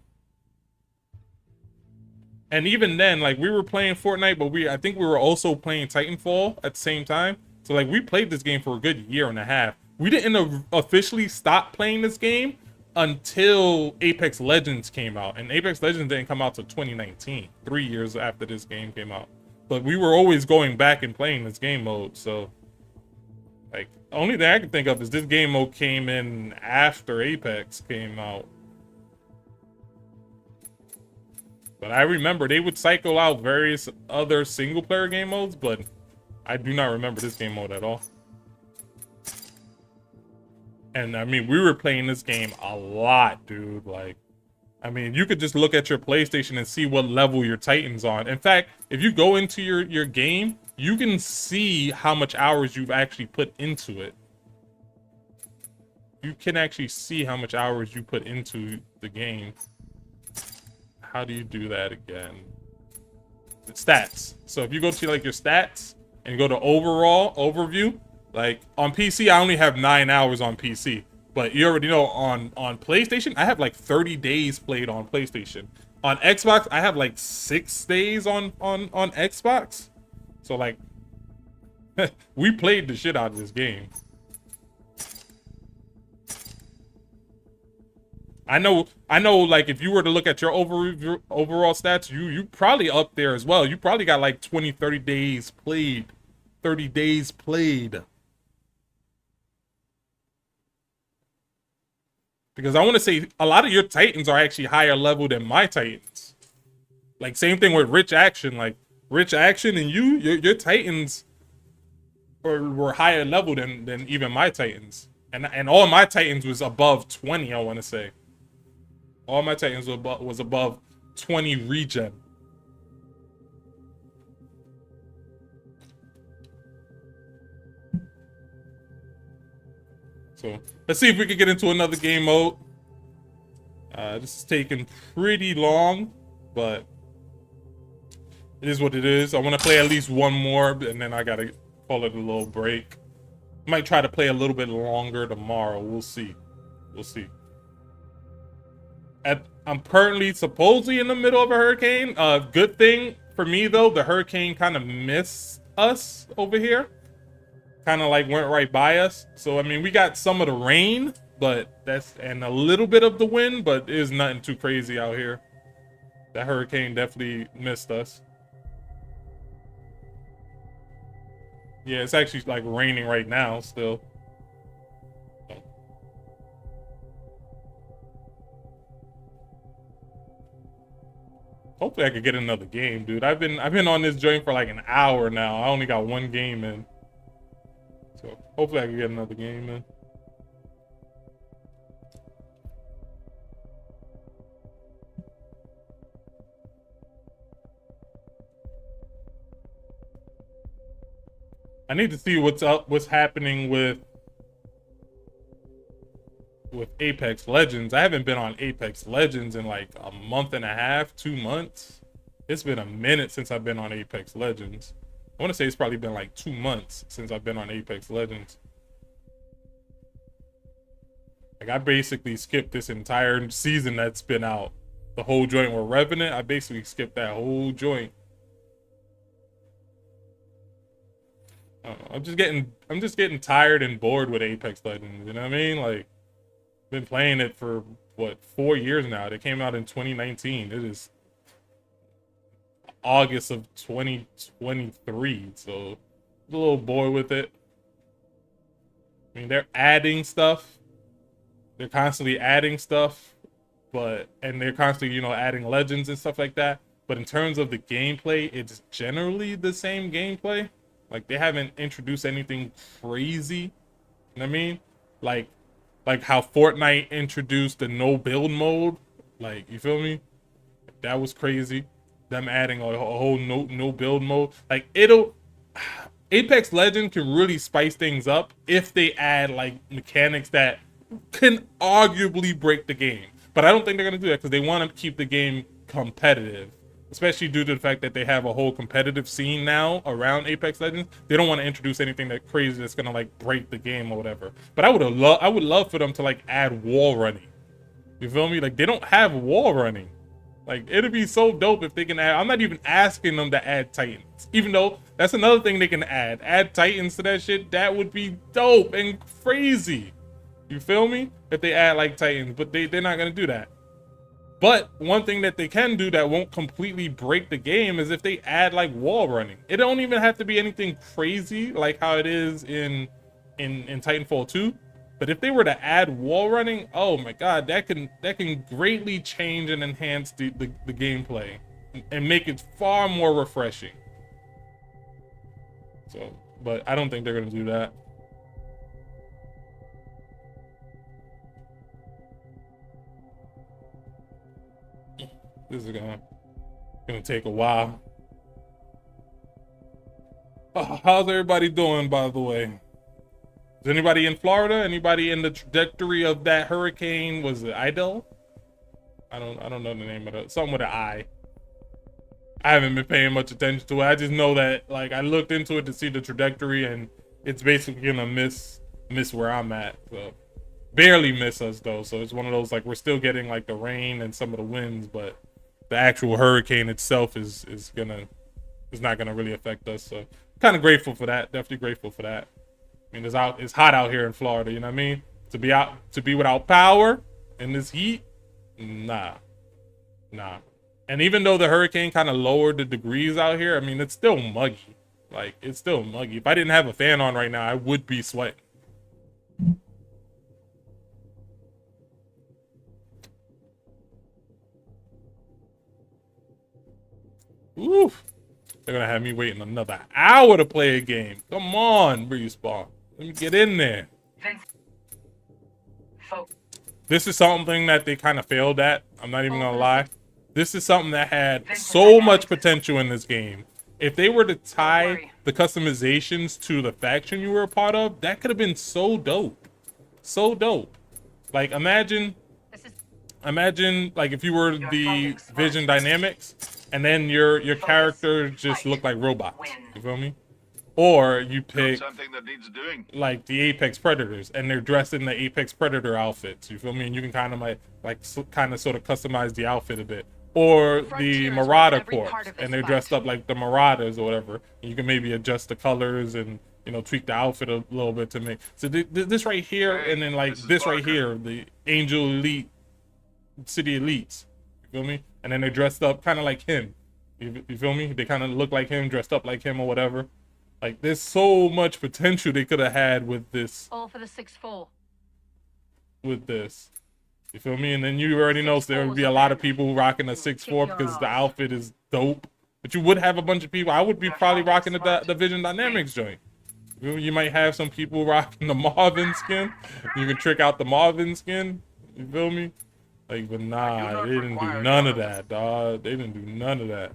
And even then, like, we were playing Fortnite, but I think we were also playing Titanfall at the same time. So like we played this game for a good year and a half. We didn't officially stop playing this game until Apex Legends came out. And Apex Legends didn't come out till 2019, 3 years after this game came out. But we were always going back and playing this game mode. So like, the only thing I can think of is this game mode came in after Apex came out. But I remember they would cycle out various other single player game modes, but I do not remember this game mode at all. And I mean, we were playing this game a lot, dude. Like, I mean, you could just look at your PlayStation and see what level your Titan's on. In fact, if you go into your game, you can see how much hours you've actually put into it. You can actually see how much hours you put into the game. How do you do that again? It's stats. So if you go to like your stats and you go to overall overview, like on PC, I only have 9 hours on PC. But you already know on PlayStation, I have like 30 days played on PlayStation. On Xbox, I have like 6 days on Xbox. So like, we played the shit out of this game. I know. Like, if you were to look at your overall stats, you probably up there as well. You probably got like 30 days played. 30 days played. Because I want to say a lot of your Titans are actually higher level than my Titans. Like, same thing with Rich Action. Like, Rich Action and your Titans were higher level than even my Titans. And all my Titans was above 20, I want to say. All my Titans was above 20 regen. So let's see if we can get into another game mode. This is taking pretty long, but it is what it is. I want to play at least one more, and then I gotta call it a little break. Might try to play a little bit longer tomorrow. We'll see. We'll see. I'm currently supposedly in the middle of a hurricane. Good thing for me though, the hurricane kind of missed us over here. Kind of like went right by us. So I mean, we got some of the rain, but and a little bit of the wind, but it is nothing too crazy out here. That hurricane definitely missed us. Yeah, it's actually like raining right now still. Hopefully I could get another game, dude. I've been on this joint for like an hour now. I only got one game in. So hopefully I can get another game in. I need to see what's happening with Apex Legends. I haven't been on Apex Legends in like a month and a half, 2 months. It's been a minute since I've been on Apex Legends. I want to say it's probably been like 2 months since I've been on Apex Legends. Like I basically skipped this entire season that's been out. The whole joint with Revenant, I basically skipped that whole joint. I don't know, I'm just getting tired and bored with Apex Legends, you know what I mean? Like been playing it for what, 4 years now. It came out in 2019. It is August of 2023, so a little bored with it. I mean, they're adding stuff. They're constantly adding stuff, and they're constantly, you know, adding legends and stuff like that. But in terms of the gameplay, it's generally the same gameplay. Like they haven't introduced anything crazy. You know what I mean? Like how Fortnite introduced the no build mode. Like, you feel me? That was crazy. Them adding a whole no build mode. Like Apex Legends can really spice things up if they add like mechanics that can arguably break the game. But I don't think they're gonna do that because they want to keep the game competitive, especially due to the fact that they have a whole competitive scene now around Apex Legends. They don't want to introduce anything that crazy that's gonna like break the game or whatever. But I would love for them to like add wall running. You feel me? Like they don't have wall running. Like it'd be so dope if they can add. I'm not even asking them to add Titans, even though that's another thing they can add. Add Titans to that shit. That would be dope and crazy. You feel me? If they add like Titans, but they're not gonna do that. But one thing that they can do that won't completely break the game is if they add like wall running. It don't even have to be anything crazy like how it is in Titanfall 2. But if they were to add wall running, oh my god, that can greatly change and enhance the gameplay and make it far more refreshing. So, but I don't think they're gonna do that. This is gonna take a while. How's everybody doing, by the way? Is anybody in Florida? Anybody in the trajectory of that hurricane? Was it Idel? I don't know the name of it. Something with an I. I haven't been paying much attention to it. I just know that like I looked into it to see the trajectory, and it's basically gonna miss where I'm at. So barely miss us though. So it's one of those like we're still getting like the rain and some of the winds, but the actual hurricane itself is not gonna really affect us. So kind of grateful for that. Definitely grateful for that. I mean, it's hot out here in Florida, you know what I mean? To be without power in this heat, nah. And even though the hurricane kind of lowered the degrees out here, I mean, it's still muggy. Like, it's still muggy. If I didn't have a fan on right now, I would be sweating. Oof. They're gonna have me waiting another hour to play a game. Come on, Respawn. Let me get in there. This is something that they kind of failed at. I'm not even gonna lie. This is something that had so much potential in this game. If they were to tie the customizations to the faction you were a part of, that could have been so dope. So dope. Like imagine like if you were the Vision Dynamics and then your character just looked like robots. You feel me? Or you pick something that needs doing, like the Apex Predators, and they're dressed in the Apex Predator outfits. You feel me? And you can kind of sort of customize the outfit a bit. Or the Marauder Corps, and they're dressed up like the Marauders or whatever. And you can maybe adjust the colors and tweak the outfit a little bit to make. So this right here, and then like this right here, the Angel Elite, City Elites. You feel me? And then they're dressed up kind of like him. You feel me? They kind of look like him, dressed up like him or whatever. Like, there's so much potential they could have had with this. All for the 6-4. With this, you feel me? And then you already know there would be a lot of people rocking a 6-4 because the outfit is dope. But you would have a bunch of people. I would be probably rocking the Vision Dynamics joint. You might have some people rocking the Marvin skin. You can trick out the Marvin skin. You feel me? Like, but nah, they didn't do none of that, dog. They didn't do none of that.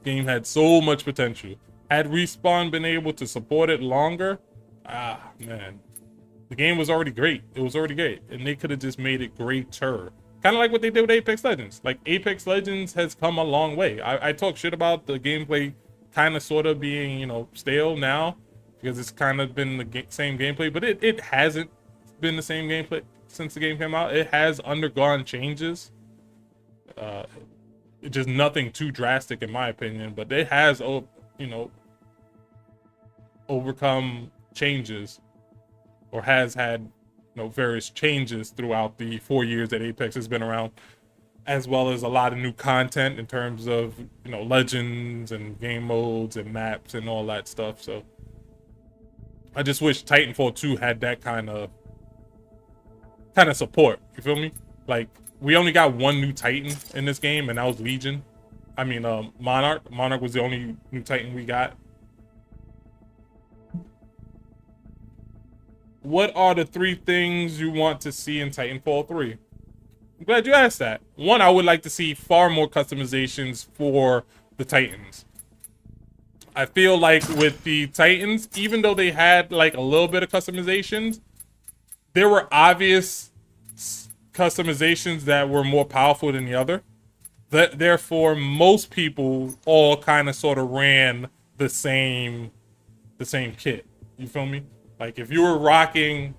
Game had so much potential. Had Respawn been able to support it longer, man, the game was already great. It was already great, and they could have just made it greater. Kind of like what they did with Apex Legends. Like, Apex Legends has come a long way. I talk shit about the gameplay kind of sort of being, you know, stale now because it's kind of been the same gameplay, but it hasn't been the same gameplay since the game came out. It has undergone changes. It's just nothing too drastic in my opinion, but it has, you know, overcome changes, or has had, you know, various changes throughout the 4 years that Apex has been around, as well as a lot of new content in terms of, you know, legends and game modes and maps and all that stuff. So I just wish Titanfall 2 had that kind of support. You feel me? Like, we only got one new Titan in this game, and that was Legion. I mean, Monarch. Monarch was the only new Titan we got. What are the 3 things you want to see in Titanfall 3? I'm glad you asked that. One, I would like to see far more customizations for the Titans. I feel like with the Titans, even though they had like a little bit of customizations, there were obvious customizations that were more powerful than the other. Therefore, most people all kind of sort of ran the same kit. You feel me? Like, if you were rocking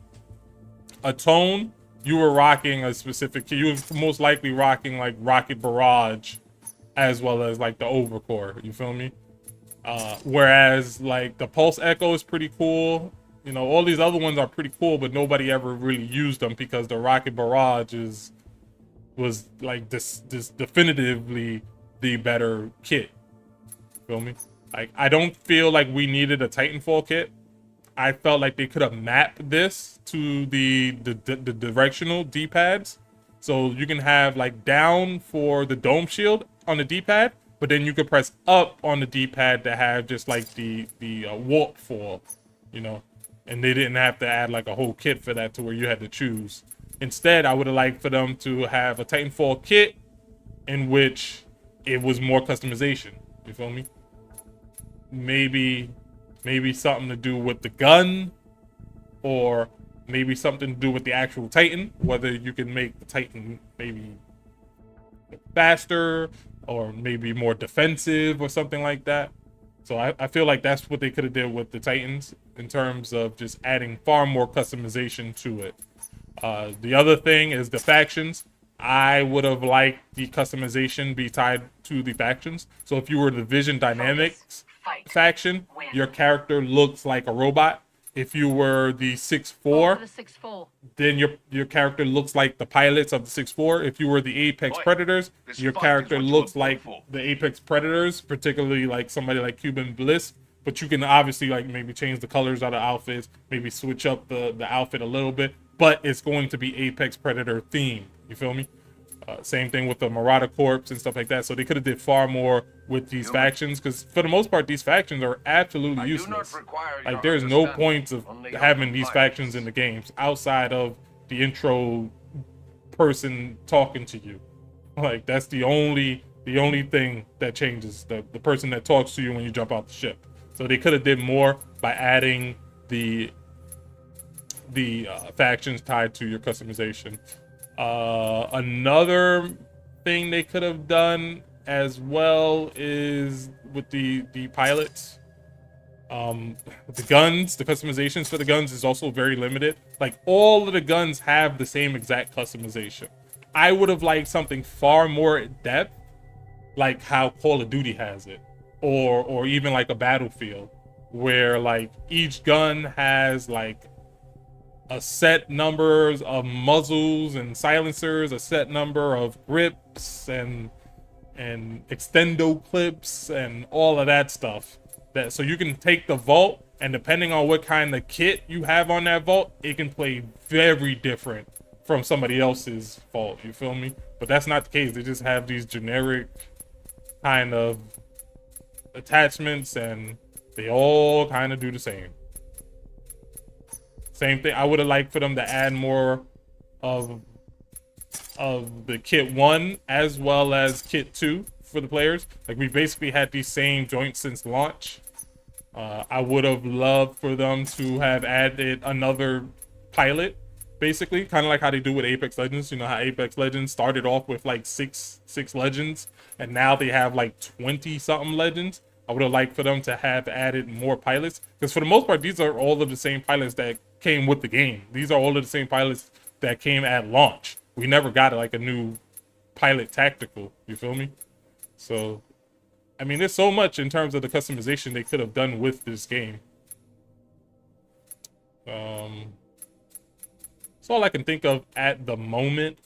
a tone, you were rocking a specific kit. You were most likely rocking like Rocket Barrage as well as like the Overcore. You feel me? Whereas like the Pulse Echo is pretty cool. You know, all these other ones are pretty cool, but nobody ever really used them because the Rocket Barrage was like this definitively the better kit. Feel me? Like, I don't feel like we needed a Titanfall kit. I felt like they could have mapped this to the directional D-pads. So you can have like down for the dome shield on the D-pad, but then you could press up on the D-pad to have just like the warp fall, you know? And they didn't have to add like a whole kit for that to where you had to choose. Instead, I would have liked for them to have a Titanfall kit in which it was more customization. You feel me? Maybe something to do with the gun, or maybe something to do with the actual Titan, whether you can make the Titan maybe faster or maybe more defensive or something like that. So I feel like that's what they could have did with the Titans in terms of just adding far more customization to it. The other thing is the factions. I would have liked the customization be tied to the factions. So if you were the Vision Dynamics faction, your character looks like a robot. If you were the 6-4, then your character looks like the pilots of the 6-4. If you were the Apex Predators, your character looks like the Apex Predators, particularly like somebody like Cuban Bliss. But you can obviously like maybe change the colors of the outfits, maybe switch up the outfit a little bit, but it's going to be Apex Predator themed. You feel me? Same thing with the Marauder Corps and stuff like that. So they could have did far more with these factions, because for the most part, these factions are absolutely useless. Like, there's no point of having these factions in the games outside of the intro person talking to you. Like, that's the only thing that changes, the person that talks to you when you jump out the ship. So they could have did more by adding the factions tied to your customization. Another thing they could have done as well is with the pilots. The guns, the customizations for the guns is also very limited. Like, all of the guns have the same exact customization. I would have liked something far more in depth, like how Call of Duty has it, or even like a Battlefield, where like each gun has like a set numbers of muzzles and silencers, a set number of grips, and and extendo clips and all of that stuff. That so you can take the vault, and depending on what kind of kit you have on that vault, it can play very different from somebody else's vault. You feel me? But that's not the case. They just have these generic kind of attachments, and they all kind of do the same. Same thing. I would have liked for them to add more of the kit 1 as well as kit 2 for the players. Like, we basically had these same joints since launch. I would have loved for them to have added another pilot, basically, kind of like how they do with Apex Legends. You know how Apex Legends started off with like six legends, and now they have like 20 something legends. I would have liked for them to have added more pilots, because for the most part, these are all of the same pilots that came with the game. These are all of the same pilots that came at launch. We never got like a new pilot tactical. You feel me? So, I mean, there's so much in terms of the customization they could have done with this game. That's all I can think of at the moment.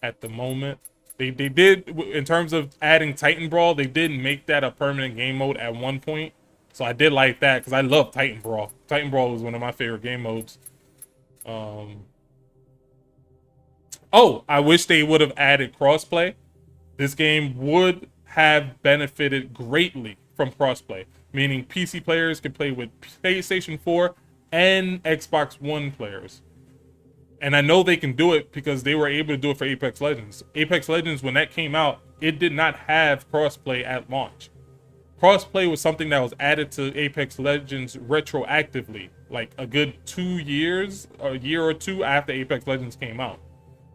They did, in terms of adding Titan Brawl, they did make that a permanent game mode at one point. So I did like that, because I love Titan Brawl. Titan Brawl was one of my favorite game modes. Oh, I wish they would have added crossplay. This game would have benefited greatly from crossplay, meaning PC players can play with PlayStation 4 and Xbox One players. And I know they can do it because they were able to do it for Apex Legends. Apex Legends, when that came out, it did not have crossplay at launch. Crossplay was something that was added to Apex Legends retroactively, like a good 2 years, a year or two after Apex Legends came out.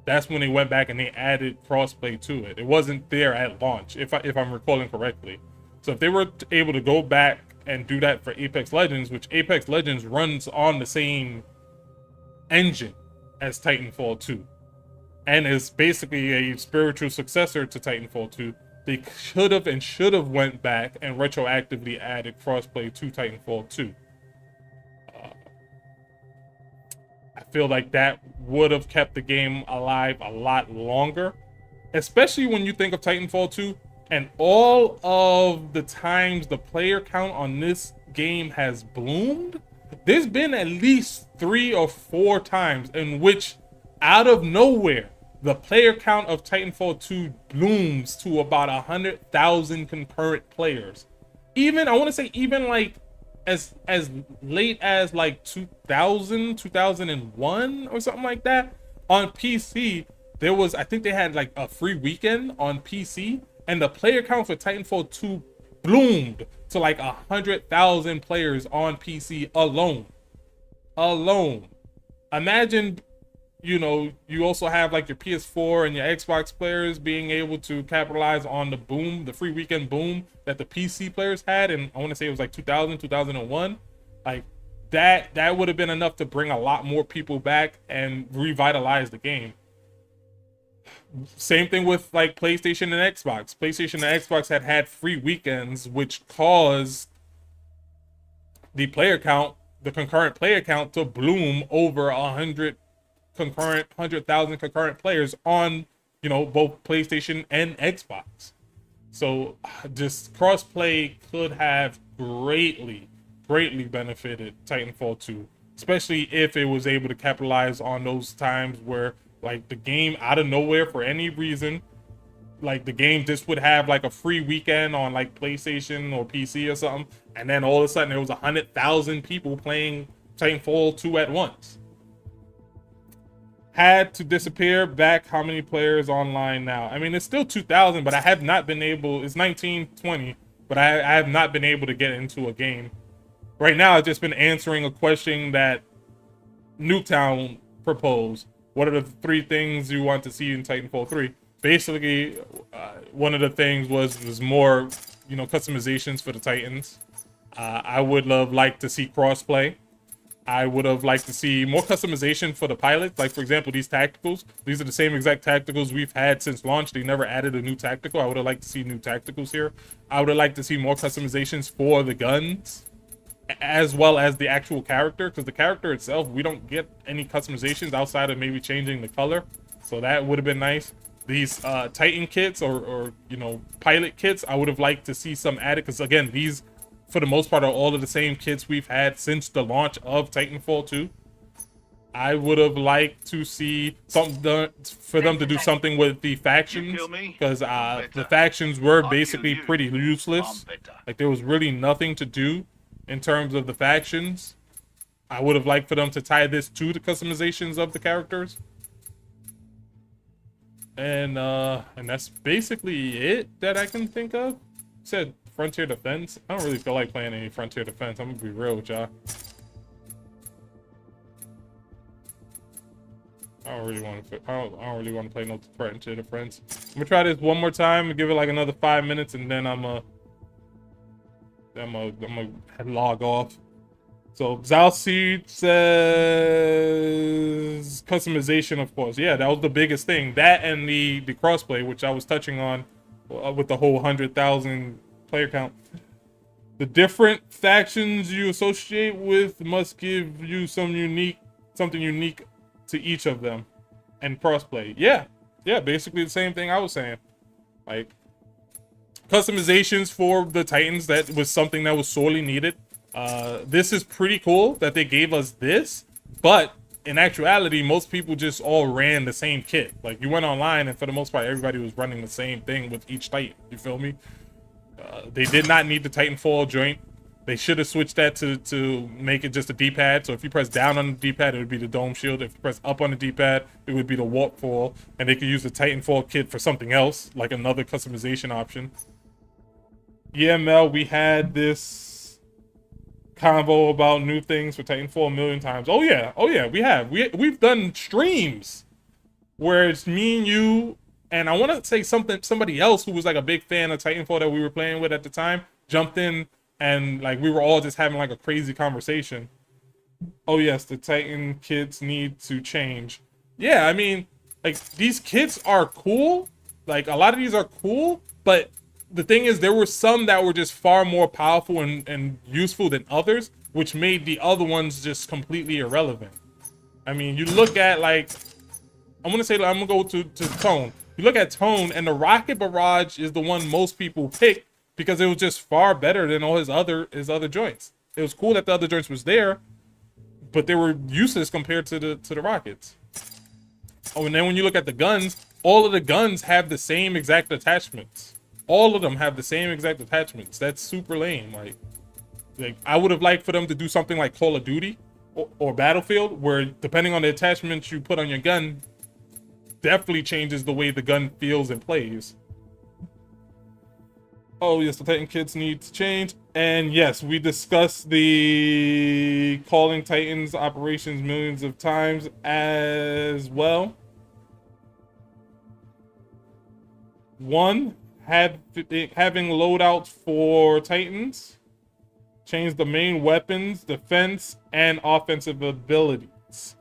That's when they went back and they added crossplay to it. It wasn't there at launch, if I'm recalling correctly. So if they were able to go back and do that for Apex Legends, which Apex Legends runs on the same engine as Titanfall 2, and is basically a spiritual successor to Titanfall 2, they should have went back and retroactively added crossplay to Titanfall 2. I feel like that would have kept the game alive a lot longer, especially when you think of Titanfall 2 and all of the times the player count on this game has bloomed. There's been at least 3 or 4 times in which, out of nowhere, the player count of Titanfall 2 blooms to about 100,000 concurrent players. Even, I want to say, even like as late as like 2001 or something like that. On PC, there was, I think they had like a free weekend on PC, and the player count for Titanfall 2 bloomed to like 100,000 players on PC alone. Imagine, you know, you also have like your PS4 and your Xbox players being able to capitalize on the boom, the free weekend boom that the PC players had. And I want to say it was like 2000, 2001. Like that would have been enough to bring a lot more people back and revitalize the game. Same thing with like PlayStation and Xbox. PlayStation and Xbox had free weekends, which caused the player count, the concurrent player count, to bloom over 100,000 concurrent players on, you know, both PlayStation and Xbox. So just crossplay could have greatly benefited Titanfall 2, especially if it was able to capitalize on those times where like the game out of nowhere, for any reason, like the game just would have like a free weekend on like PlayStation or PC or something, and then all of a sudden there was 100,000 people playing Titanfall 2 at once. Had to disappear back. How many players online now? I mean, it's still 2,000, but I have not been able, it's 1920, but I have not been able to get into a game. Right now, I've just been answering a question that Nuketown proposed. What are the 3 things you want to see in Titanfall 3? Basically, one of the things was more, you know, customizations for the Titans. I would have liked to see crossplay. I would have liked to see more customization for the pilots. Like, for example, these tacticals. These are the same exact tacticals we've had since launch. They never added a new tactical. I would have liked to see new tacticals here. I would have liked to see more customizations for the guns, as well as the actual character, because the character itself, we don't get any customizations outside of maybe changing the color. So that would have been nice. these Titan kits or you know, pilot kits, I would have liked to see some added, because again, these for the most part are all of the same kits we've had since the launch of Titanfall 2. I would have liked to see something for them to do something with the factions, because the factions were basically pretty useless. Like, there was really nothing to do in terms of the factions. I would have liked for them to tie this to the customizations of the characters. And that's basically it that I can think of. Said Frontier Defense. I don't really feel like playing any Frontier Defense. I'm gonna be real with y'all. I don't really want to play no Frontier Defense. I'm gonna try this one more time and give it like another 5 minutes, and then I'm gonna log off. So Zalseed says customization, of course. Yeah, that was the biggest thing. That and the crossplay, which I was touching on with the whole 100,000 player count. The different factions you associate with must give you something unique to each of them, and crossplay. Yeah, basically the same thing I was saying. Like, customizations for the Titans, that was something that was sorely needed. This is pretty cool that they gave us this, but in actuality, most people just all ran the same kit. Like, you went online and for the most part, everybody was running the same thing with each Titan. You feel me? They did not need the Titanfall joint. They should have switched that to make it just a D-pad. So if you press down on the D-pad, it would be the dome shield. If you press up on the D-pad, it would be the warp fall. And they could use the Titanfall kit for something else, like another customization option. Yeah, Mel, we had this convo about new things for Titanfall a million times. Oh yeah, we have. We've done streams where it's me and you, and I want to say somebody else who was like a big fan of Titanfall that we were playing with at the time jumped in. And like, we were all just having like a crazy conversation. Oh yes, the Titan kits need to change. Yeah, I mean, like, these kits are cool. Like, a lot of these are cool, but the thing is, there were some that were just far more powerful and useful than others, which made the other ones just completely irrelevant. I mean, you look at, like, I'm gonna go to Tone. You look at Tone, and the Rocket Barrage is the one most people pick, because it was just far better than all his other joints. It was cool that the other joints was there, but they were useless compared to the rockets. Oh, and then when you look at the guns, all of the guns have the same exact attachments. All of them have the same exact attachments. That's super lame. Like I would have liked for them to do something like Call of Duty or Battlefield, where depending on the attachments you put on your gun, definitely changes the way the gun feels and plays. Oh yes, the Titan kits need to change. And yes, we discussed the calling Titans operations millions of times as well. One, having loadouts for Titans, change the main weapons, defense, and offensive abilities.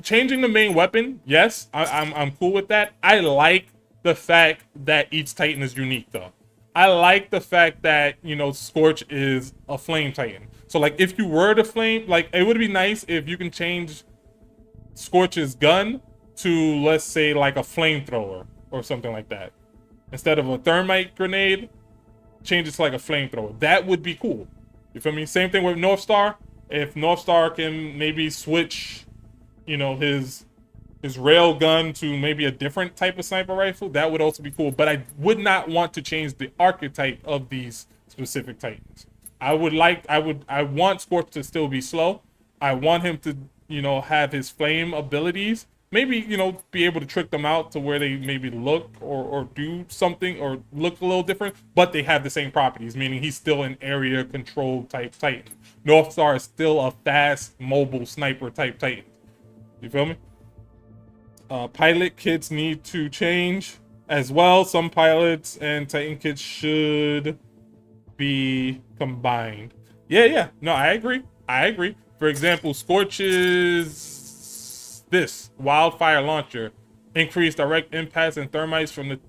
Changing the main weapon, yes, I'm cool with that. I like the fact that each Titan is unique, though. I like the fact that, you know, Scorch is a flame Titan. So, like, if you were to flame, like, it would be nice if you can change Scorch's gun to, let's say, like a flamethrower or something like that. Instead of a thermite grenade, change it to like a flamethrower. That would be cool. You feel me? Same thing with Northstar. If Northstar can maybe switch, you know, his rail gun to maybe a different type of sniper rifle, that would also be cool. But I would not want to change the archetype of these specific Titans. I want Scorch to still be slow. I want him to, you know, have his flame abilities. Maybe, you know, be able to trick them out to where they maybe look or do something or look a little different, but they have the same properties, meaning he's still an area control type Titan. Northstar is still a fast, mobile sniper type Titan. You feel me? Pilot kits need to change as well. Some pilots and Titan kits should be combined. Yeah. No, I agree. For example, Scorch's wildfire launcher increased direct impacts and thermites from the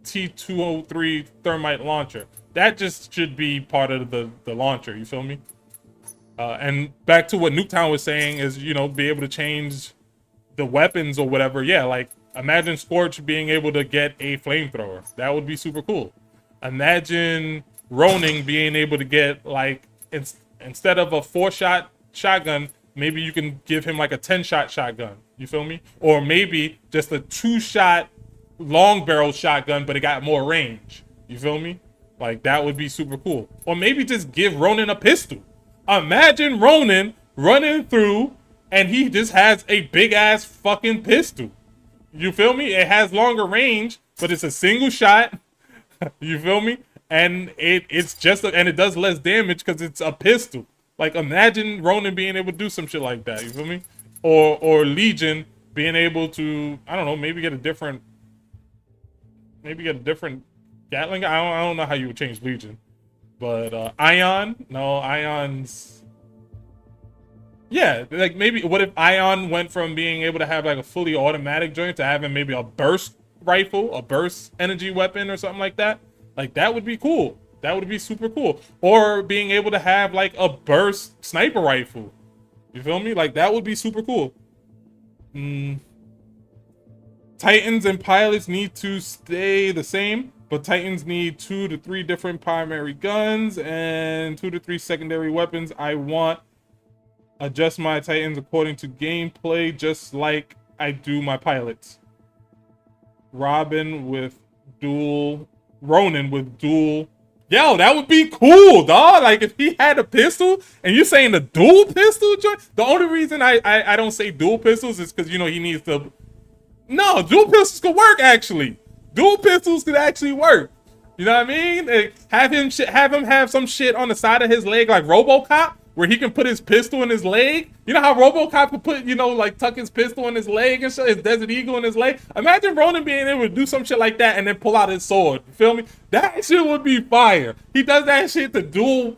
T203 thermite launcher. That just should be part of the launcher. You feel me? And back to what Nuketown was saying is, you know, be able to change the weapons or whatever, yeah, like imagine Scorch being able to get a flamethrower. That would be super cool. Imagine Ronin being able to get like instead of a 4-shot shotgun, maybe you can give him like a 10-shot shotgun. You feel me? Or maybe just a 2-shot long barrel shotgun, but it got more range. You feel me? Like that would be super cool. Or maybe just give Ronin a pistol. Imagine Ronin running through and he just has a big ass fucking pistol. You feel me? It has longer range, but it's a single shot. You feel me? And it's just and it does less damage because it's a pistol. Like imagine Ronin being able to do some shit like that. You feel me? Or Legion being able to, I don't know, maybe get a different Gatling. I don't know how you would change Legion, but Ion, no, Ion's. Yeah, like maybe what if Ion went from being able to have like a fully automatic joint to having maybe a burst rifle, a burst energy weapon or something like that? Like that would be cool. That would be super cool. Or being able to have like a burst sniper rifle. You feel me? Like that would be super cool. Titans and pilots need to stay the same, but Titans need 2 to 3 different primary guns and 2 to 3 secondary weapons. I want adjust my Titans according to gameplay, just like I do my pilots. Ronin with dual. Yo, that would be cool, dog. Like if he had a pistol, and you're saying the dual pistol joint. The only reason I don't say dual pistols is because, you know, he needs to. No, dual pistols could work actually. Dual pistols could actually work. You know what I mean? Like, have him have some shit on the side of his leg like RoboCop, where he can put his pistol in his leg. You know how RoboCop could put, you know, like tuck his pistol in his leg and shit, his Desert Eagle in his leg? Imagine Ronin being able to do some shit like that and then pull out his sword. You feel me? That shit would be fire. He does that shit to dual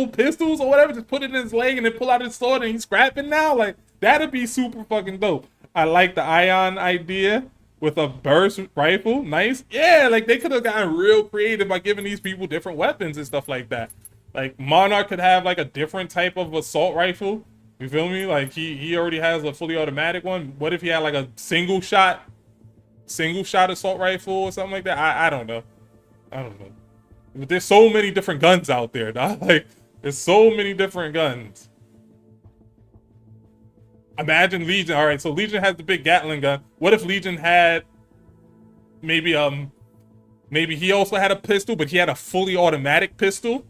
pistols or whatever, just put it in his leg and then pull out his sword and he's scrapping now. Like, that'd be super fucking dope. I like the Ion idea with a burst rifle. Nice. Yeah, like they could have gotten real creative by giving these people different weapons and stuff like that. Like Monarch could have like a different type of assault rifle. You feel me? Like he already has a fully automatic one. What if he had like a single shot assault rifle or something like that? I don't know. But there's so many different guns out there, dog. Like there's so many different guns. Imagine Legion. All right, so Legion has the big Gatling gun. What if Legion had maybe he also had a pistol, but he had a fully automatic pistol?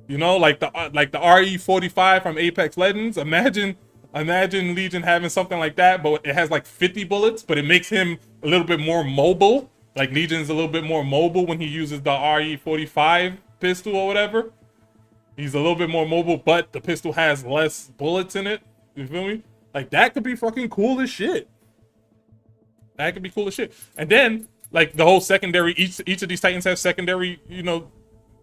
You know, like the RE45 from Apex Legends. Imagine Legion having something like that, but it has like 50 bullets, but it makes him a little bit more mobile. Like Legion's a little bit more mobile when he uses the RE45 pistol or whatever. He's a little bit more mobile, but the pistol has less bullets in it. You feel me? Like that could be fucking cool as shit. That could be cool as shit. And then like the whole secondary, each of these Titans have secondary, you know,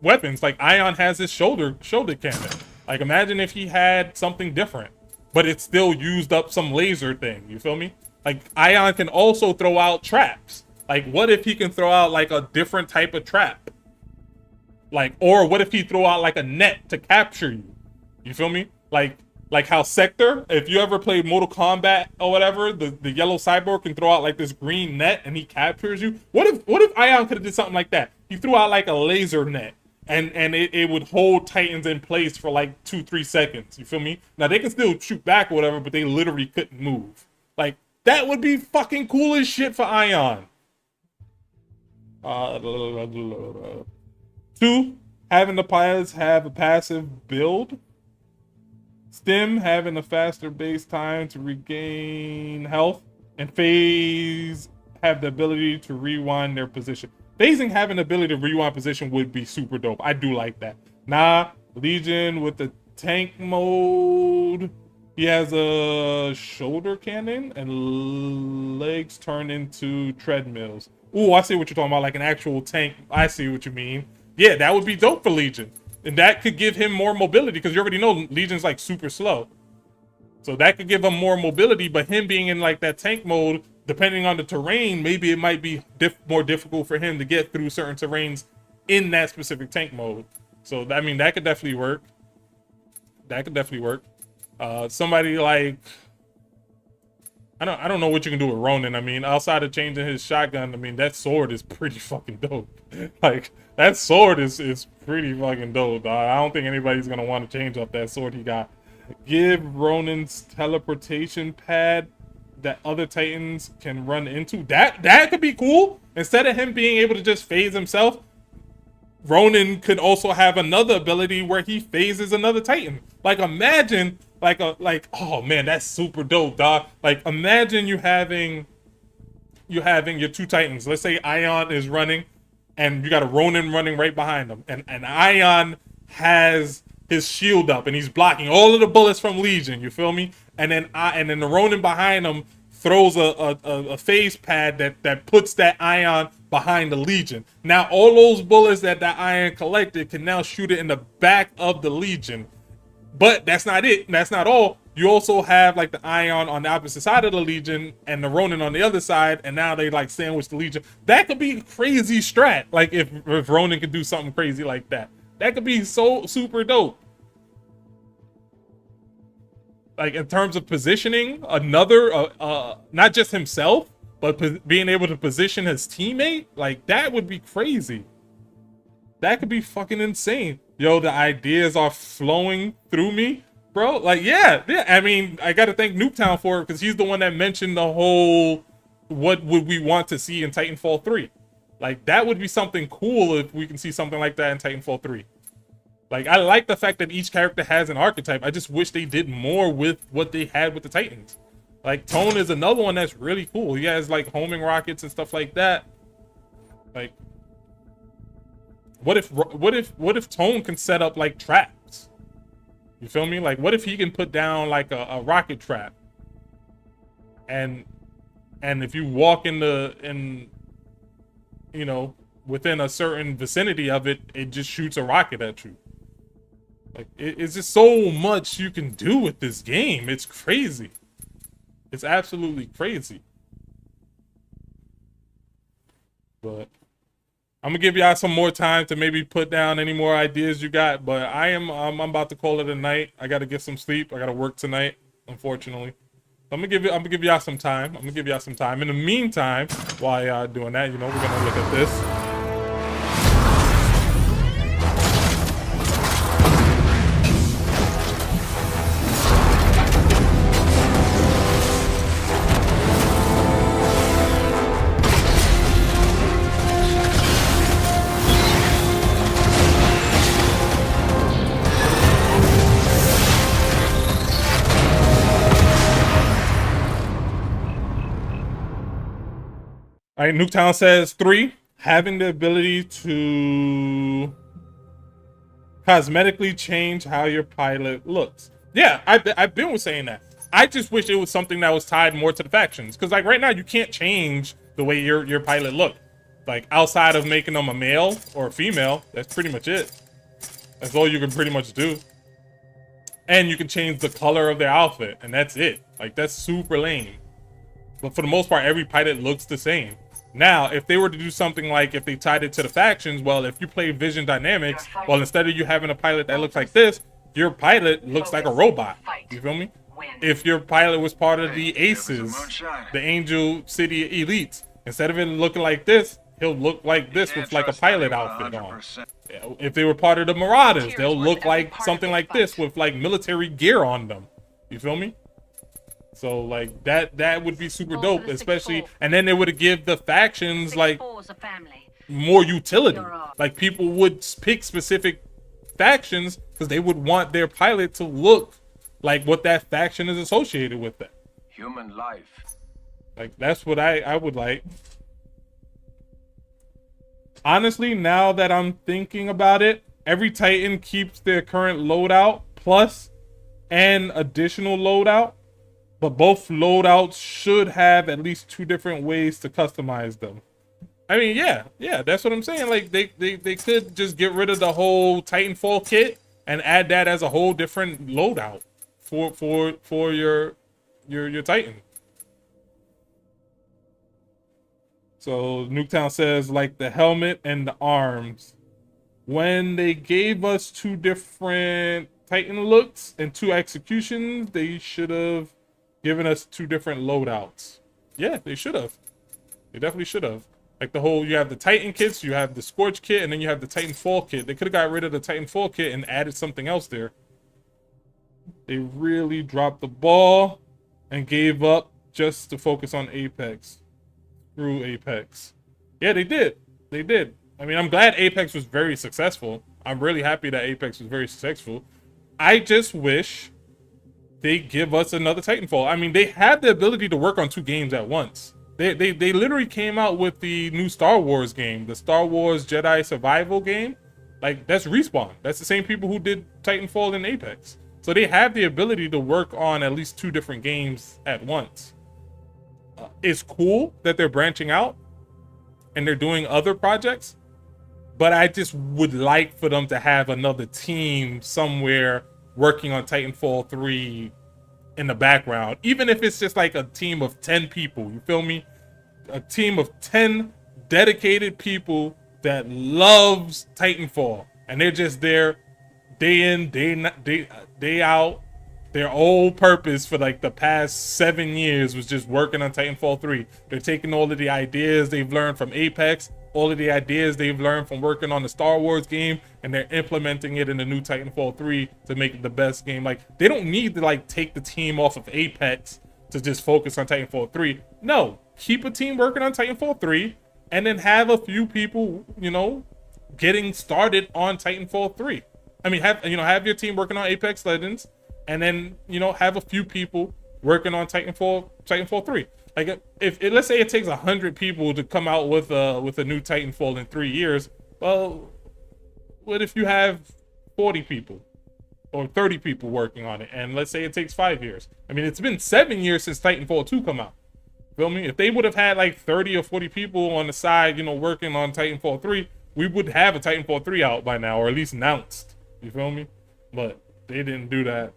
weapons. Like Ion has his shoulder cannon. Like imagine if he had something different, but it still used up some laser thing. You feel me? Like Ion can also throw out traps. Like what if he can throw out like a different type of trap? Like, or what if he throw out like a net to capture you? You feel me? Like how Sector, if you ever played Mortal Kombat or whatever, the yellow cyborg can throw out like this green net and he captures you. What if Ion could have did something like that? He threw out like a laser net and it would hold Titans in place for like 2-3 seconds. You feel me? Now they can still shoot back or whatever, but they literally couldn't move. Like that would be fucking cool as shit for Ion. 2, having the pilots have a passive build. Stim having a faster base time to regain health, and Phase have the ability to rewind their position. Phasing having the ability to rewind position would be super dope. I do like that. Nah, Legion with the tank mode. He has a shoulder cannon and legs turn into treadmills. Ooh, I see what you're talking about, like an actual tank. I see what you mean. Yeah, that would be dope for Legion. And that could give him more mobility because you already know Legion's like super slow. So that could give him more mobility, but him being in like that tank mode, depending on the terrain, maybe it might be more difficult for him to get through certain terrains in that specific tank mode. So, I mean, that could definitely work. That could definitely work. Somebody like I don't know what you can do with Ronin. I mean, outside of changing his shotgun, I mean that sword is pretty fucking dope. Like that sword is pretty fucking dope, dog. I don't think anybody's gonna want to change up that sword he got. Give Ronin's teleportation pad that other Titans can run into. That could be cool. Instead of him being able to just phase himself, Ronin could also have another ability where he phases another Titan. Like imagine oh man, that's super dope, dog. Like imagine you having your two Titans. Let's say Ion is running and you got a Ronin running right behind him. And Ion has his shield up and he's blocking all of the bullets from Legion, you feel me? And then the Ronin behind him throws a phase pad that puts that Ion behind the Legion. Now all those bullets that Ion collected can now shoot it in the back of the Legion. But that's not it. That's not all. You also have like the Ion on the opposite side of the Legion and the Ronin on the other side, and now they like sandwich the Legion. That could be crazy strat. Like if Ronin could do something crazy like that. That could be so super dope. Like in terms of positioning, another not just himself, but being able to position his teammate, like that would be crazy. That could be fucking insane. Yo, the ideas are flowing through me, bro. Like, yeah. I mean, I got to thank Nuketown for it because he's the one that mentioned the whole, what would we want to see in Titanfall 3? Like, that would be something cool if we can see something like that in Titanfall 3. Like, I like the fact that each character has an archetype. I just wish they did more with what they had with the Titans. Like, Tone is another one that's really cool. He has, like, homing rockets and stuff like that. Like, what if Tone can set up like traps? You feel me? Like what if he can put down like a rocket trap? And if you walk in you know, within a certain vicinity of it, it just shoots a rocket at you. Like it's just so much you can do with this game. It's crazy. It's absolutely crazy. But I'm gonna give y'all some more time to maybe put down any more ideas you got, but I'm about to call it a night. I gotta get some sleep. I gotta work tonight, unfortunately. I'm gonna give y'all some time. In the meantime, while y'all doing that, you know, we're gonna look at this. All right, Nuketown says 3, having the ability to cosmetically change how your pilot looks. Yeah, I've been saying that. I just wish it was something that was tied more to the factions. Because like right now, you can't change the way your pilot look. Like outside of making them a male or a female, that's pretty much it. That's all you can pretty much do. And you can change the color of their outfit, and that's it. Like that's super lame. But for the most part, every pilot looks the same. Now, if they were to do something like if they tied it to the factions, well, if you play Vision Dynamics, well, instead of you having a pilot that looks like this, your pilot looks like a robot. You feel me? If your pilot was part of the Aces, the Angel City Elites, instead of it looking like this, he'll look like this with like a pilot outfit on. If they were part of the Marauders, they'll look like something like this with like military gear on them. You feel me? So like that would be super dope, especially, and then they would give the factions like more utility. Like people would pick specific factions because they would want their pilot to look like what that faction is associated with them. Human life. Like that's what I would like. Honestly, now that I'm thinking about it, every Titan keeps their current loadout plus an additional loadout. But both loadouts should have at least 2 different ways to customize them. I mean, yeah, that's what I'm saying. Like they could just get rid of the whole Titanfall kit and add that as a whole different loadout for your Titan. So Nuketown says like the helmet and the arms. When they gave us 2 different Titan looks and 2 executions, they should have giving us 2 different loadouts. Yeah, they should have. They definitely should have. Like the whole, you have the Titan kits, you have the Scorch kit, and then you have the Titanfall kit. They could have got rid of the Titanfall kit and added something else there. They really dropped the ball and gave up just to focus on Apex. Through Apex. Yeah, they did. They did. I mean, I'm glad Apex was very successful. I'm really happy that Apex was very successful. I just wish they give us another Titanfall. I mean, they had the ability to work on 2 games at once. They literally came out with the new Star Wars game, the Star Wars Jedi Survival game. Like, that's Respawn. That's the same people who did Titanfall and Apex. So they have the ability to work on at least 2 different games at once. It's cool that they're branching out and they're doing other projects, but I just would like for them to have another team somewhere working on Titanfall 3 in the background, even if it's just like a team of 10 people. You feel me? A team of 10 dedicated people that loves Titanfall, and they're just there day in, day out. Their whole purpose for like the past 7 years was just working on Titanfall 3. They're taking all of the ideas they've learned from Apex, all of the ideas they've learned from working on the Star Wars game, and they're implementing it in the new Titanfall 3 to make it the best game. Like, they don't need to like take the team off of Apex to just focus on Titanfall 3. No, keep a team working on Titanfall 3 and then have a few people, you know, getting started on Titanfall 3. I mean, have your team working on Apex Legends, and then, you know, have a few people working on Titanfall 3. Like, if let's say it takes 100 people to come out with a new Titanfall in 3 years, well, what if you have 40 people or 30 people working on it, and let's say it takes 5 years? I mean, it's been 7 years since Titanfall 2 come out. Feel me? If they would have had like 30 or 40 people on the side, you know, working on Titanfall 3, we would have a Titanfall 3 out by now, or at least announced. You feel me? But they didn't do that.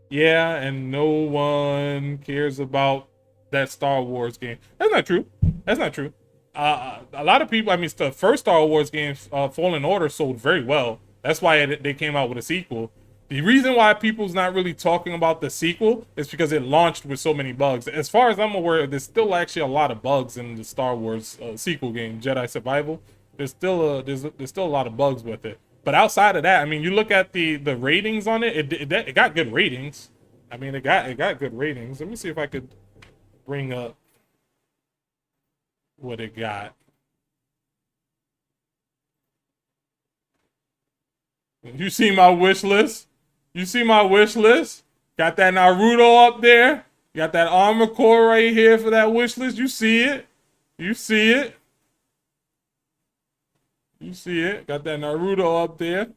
Yeah, and no one cares about that Star Wars game. That's not true. That's not true. A lot of people, I mean, the first Star Wars game, Fallen Order, sold very well. That's why they came out with a sequel. The reason why people's not really talking about the sequel is because it launched with so many bugs. As far as I'm aware, there's still actually a lot of bugs in the Star Wars sequel game, Jedi Survival. There's still a lot of bugs with it. But outside of that, I mean, you look at the ratings on it, it got good ratings. I mean, it got good ratings. Let me see if I could bring up what it got. You see my wish list? You see my wish list? Got that Naruto up there. Got that Armor Core right here for that wish list. You see it? You see it? You see it? Got that Naruto up there.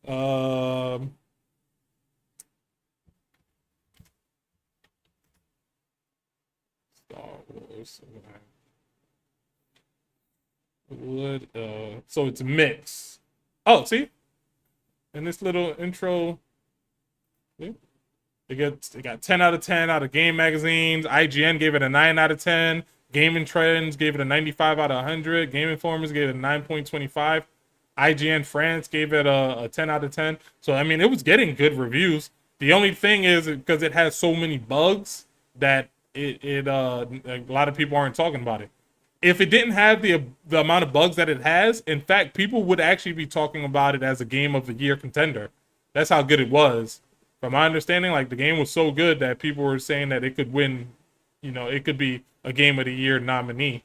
Star Wars. So it's mixed. Oh, see? In this little intro, see? It got 10 out of 10 out of Game Magazines. IGN gave it a 9 out of 10. Gaming Trends gave it a 95 out of 100. Game Informers gave it a 9.25. IGN France gave it a 10 out of 10. So, I mean, it was getting good reviews. The only thing is, because it has so many bugs that a lot of people aren't talking about it. If it didn't have the amount of bugs that it has, in fact, people would actually be talking about it as a Game of the Year contender. That's how good it was. From my understanding, like, the game was so good that people were saying that it could win, you know, it could be a Game of the Year nominee.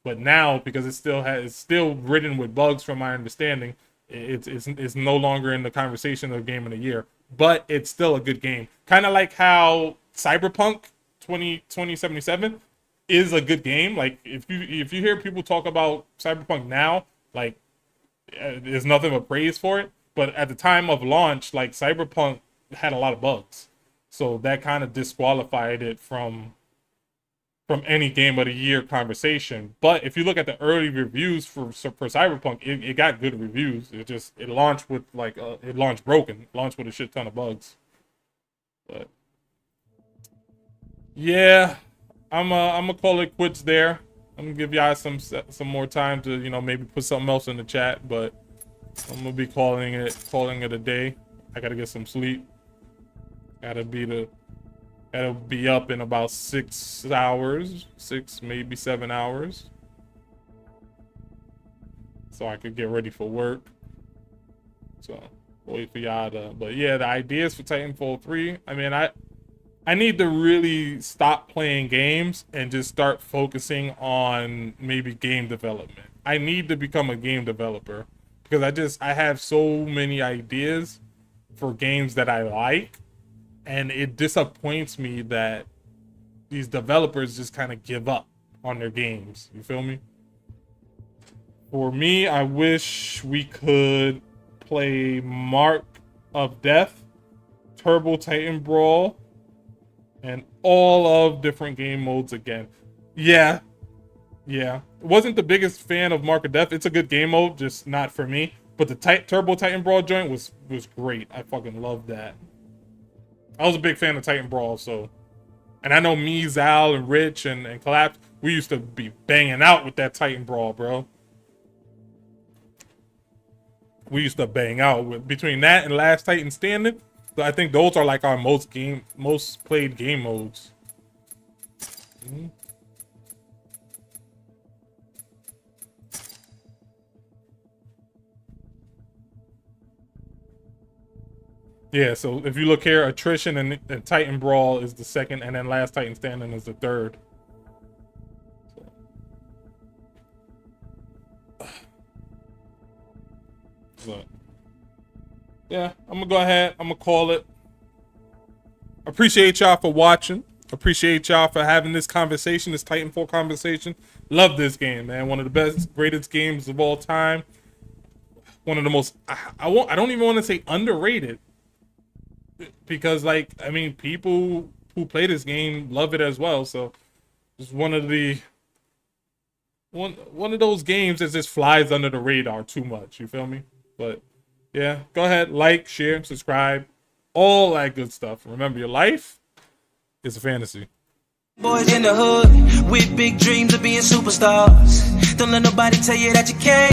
But now, because it's still ridden with bugs, from my understanding, it's no longer in the conversation of Game of the Year. But it's still a good game. Kind of like how Cyberpunk 2077 is a good game. Like, if you hear people talk about Cyberpunk now, like, there's nothing but praise for it. But at the time of launch, like, Cyberpunk had a lot of bugs, so that kind of disqualified it from any Game of the Year conversation. But if you look at the early reviews for Cyberpunk, it got good reviews. It launched with it launched broken, launched with a shit ton of bugs. But yeah, I'm gonna call it quits there. I'm gonna give y'all some more time to, you know, maybe put something else in the chat, but I'm gonna be calling it a day. I gotta get some sleep. That'll be up in about 6 hours, 6 maybe 7 hours, so I could get ready for work. So wait for y'all to. But yeah, the ideas for Titanfall 3. I mean, I need to really stop playing games and just start focusing on maybe game development. I need to become a game developer because I have so many ideas for games that I like, and it disappoints me that these developers just kind of give up on their games. You feel me? For me, I wish we could play Mark of Death, Turbo Titan Brawl, and all of different game modes again. Yeah. Wasn't the biggest fan of Mark of Death. It's a good game mode, just not for me. But the Turbo Titan Brawl joint was great. I fucking loved that. I was a big fan of Titan Brawl, so. And I know me, Zal, and Rich, and Collapse, we used to be banging out with that Titan Brawl, bro. We used to bang out with between that and Last Titan Standing. So I think those are like our most played game modes. Yeah, so if you look here, Attrition and Titan Brawl is the second, and then Last Titan Standing is the third. So, yeah, I'm gonna go ahead. I'm gonna call it. Appreciate y'all for watching. Appreciate y'all for having this conversation, this Titanfall conversation. Love this game, man. One of the best, greatest games of all time. One of the most. I don't even want to say underrated, because like, I mean, people who play this game love it as well. So it's one of those games that just flies under the radar too much. You feel me? But yeah, go ahead, like, share, subscribe, all that good stuff. Remember, your life is a fantasy. Boys in the hood with big dreams of being superstars. Don't let nobody tell you that you can't.